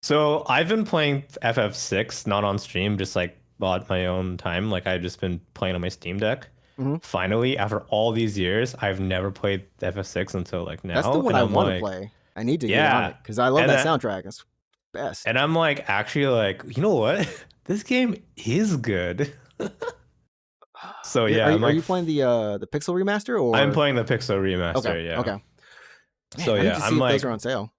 [SPEAKER 2] So I've been playing FF6, not on stream, just like on my own time. Like I've just been playing on my Steam Deck.
[SPEAKER 1] Mhm.
[SPEAKER 2] Finally, after all these years, I've never played FF6 until like
[SPEAKER 1] That's the
[SPEAKER 2] now,
[SPEAKER 1] one
[SPEAKER 2] and
[SPEAKER 1] I
[SPEAKER 2] I'm
[SPEAKER 1] want to
[SPEAKER 2] like,
[SPEAKER 1] play. I need to get on
[SPEAKER 2] yeah,
[SPEAKER 1] it because I love
[SPEAKER 2] and
[SPEAKER 1] that
[SPEAKER 2] then,
[SPEAKER 1] soundtrack. It's best.
[SPEAKER 2] and I'm like, actually, like, you know what? This game is good. So yeah,
[SPEAKER 1] Are
[SPEAKER 2] I'm
[SPEAKER 1] you, are
[SPEAKER 2] like,
[SPEAKER 1] you playing the Pixel remaster
[SPEAKER 2] I'm
[SPEAKER 1] or
[SPEAKER 2] playing the Pixel
[SPEAKER 1] okay,
[SPEAKER 2] remaster. Yeah.
[SPEAKER 1] okay. Man,
[SPEAKER 2] So
[SPEAKER 1] I need
[SPEAKER 2] yeah,
[SPEAKER 1] to see
[SPEAKER 2] I'm
[SPEAKER 1] if those
[SPEAKER 2] like,
[SPEAKER 1] are on sale.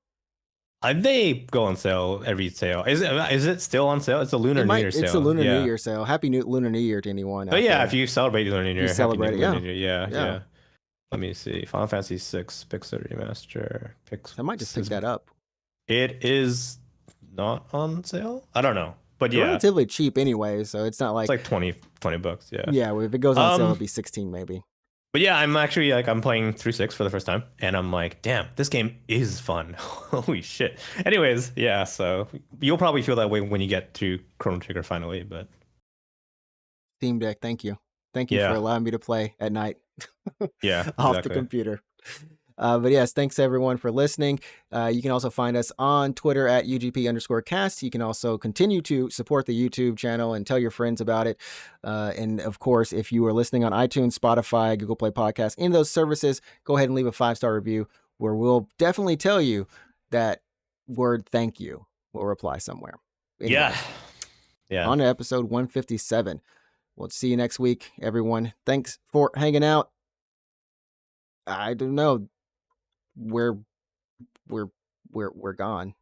[SPEAKER 2] they go on sale every sale. Is it still on sale? It's a Lunar
[SPEAKER 1] It
[SPEAKER 2] New
[SPEAKER 1] might.
[SPEAKER 2] Year
[SPEAKER 1] It's a
[SPEAKER 2] sale.
[SPEAKER 1] Lunar New
[SPEAKER 2] Yeah.
[SPEAKER 1] Year sale. Happy Lunar New Year to anyone
[SPEAKER 2] But
[SPEAKER 1] out
[SPEAKER 2] yeah, if
[SPEAKER 1] there.
[SPEAKER 2] you celebrate Lunar New
[SPEAKER 1] If you
[SPEAKER 2] Year, happy
[SPEAKER 1] celebrate it,
[SPEAKER 2] Lunar
[SPEAKER 1] yeah,
[SPEAKER 2] New Year. Yeah,
[SPEAKER 1] yeah.
[SPEAKER 2] yeah. Let me see. Final Fantasy 6 Pixel Remaster.
[SPEAKER 1] I might just pick that up.
[SPEAKER 2] It is not on sale? I don't know. But
[SPEAKER 1] They're
[SPEAKER 2] yeah,
[SPEAKER 1] relatively cheap anyway, so it's not
[SPEAKER 2] it's
[SPEAKER 1] like
[SPEAKER 2] like 20 bucks. Yeah.
[SPEAKER 1] yeah. If it goes on sale, it'll
[SPEAKER 2] Um,
[SPEAKER 1] be 16 maybe.
[SPEAKER 2] but yeah, I'm actually like, I'm playing through 6 for the first time, and I'm like, damn, this game is fun. Holy shit. Anyways, yeah, so you'll probably feel that way when you get to Chrono Trigger finally, but
[SPEAKER 1] Steam Deck. Thank you for
[SPEAKER 2] yeah,
[SPEAKER 1] allowing me to play at night
[SPEAKER 2] yeah,
[SPEAKER 1] off the
[SPEAKER 2] exactly.
[SPEAKER 1] computer. But yes, thanks everyone for listening. You can also find us on Twitter at UGP_cast. You can also continue to support the YouTube channel and tell your friends about it. And of course, if you are listening on iTunes, Spotify, Google Play Podcasts, in those services, go ahead and leave a 5-star review where we'll definitely tell you that word thank you. We'll reply somewhere.
[SPEAKER 2] Yeah.
[SPEAKER 1] Anyways,
[SPEAKER 2] Yeah.
[SPEAKER 1] on to episode 157. We'll see you next week, everyone. Thanks for hanging out. I don't know. We're we're we're gone.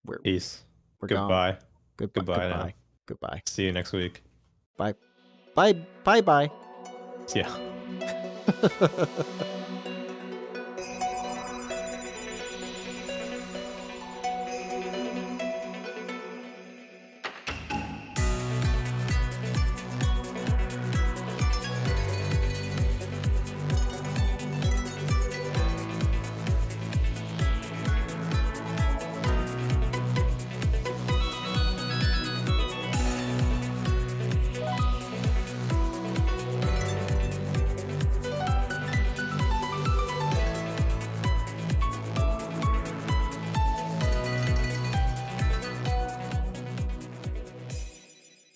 [SPEAKER 1] We're
[SPEAKER 2] Peace.
[SPEAKER 1] we're gone.
[SPEAKER 2] Goodbye.
[SPEAKER 1] Goodbye.
[SPEAKER 2] Goodbye now.
[SPEAKER 1] Goodbye. Goodbye.
[SPEAKER 2] See you next week.
[SPEAKER 1] Bye. Bye. Bye. Bye.
[SPEAKER 2] Yeah.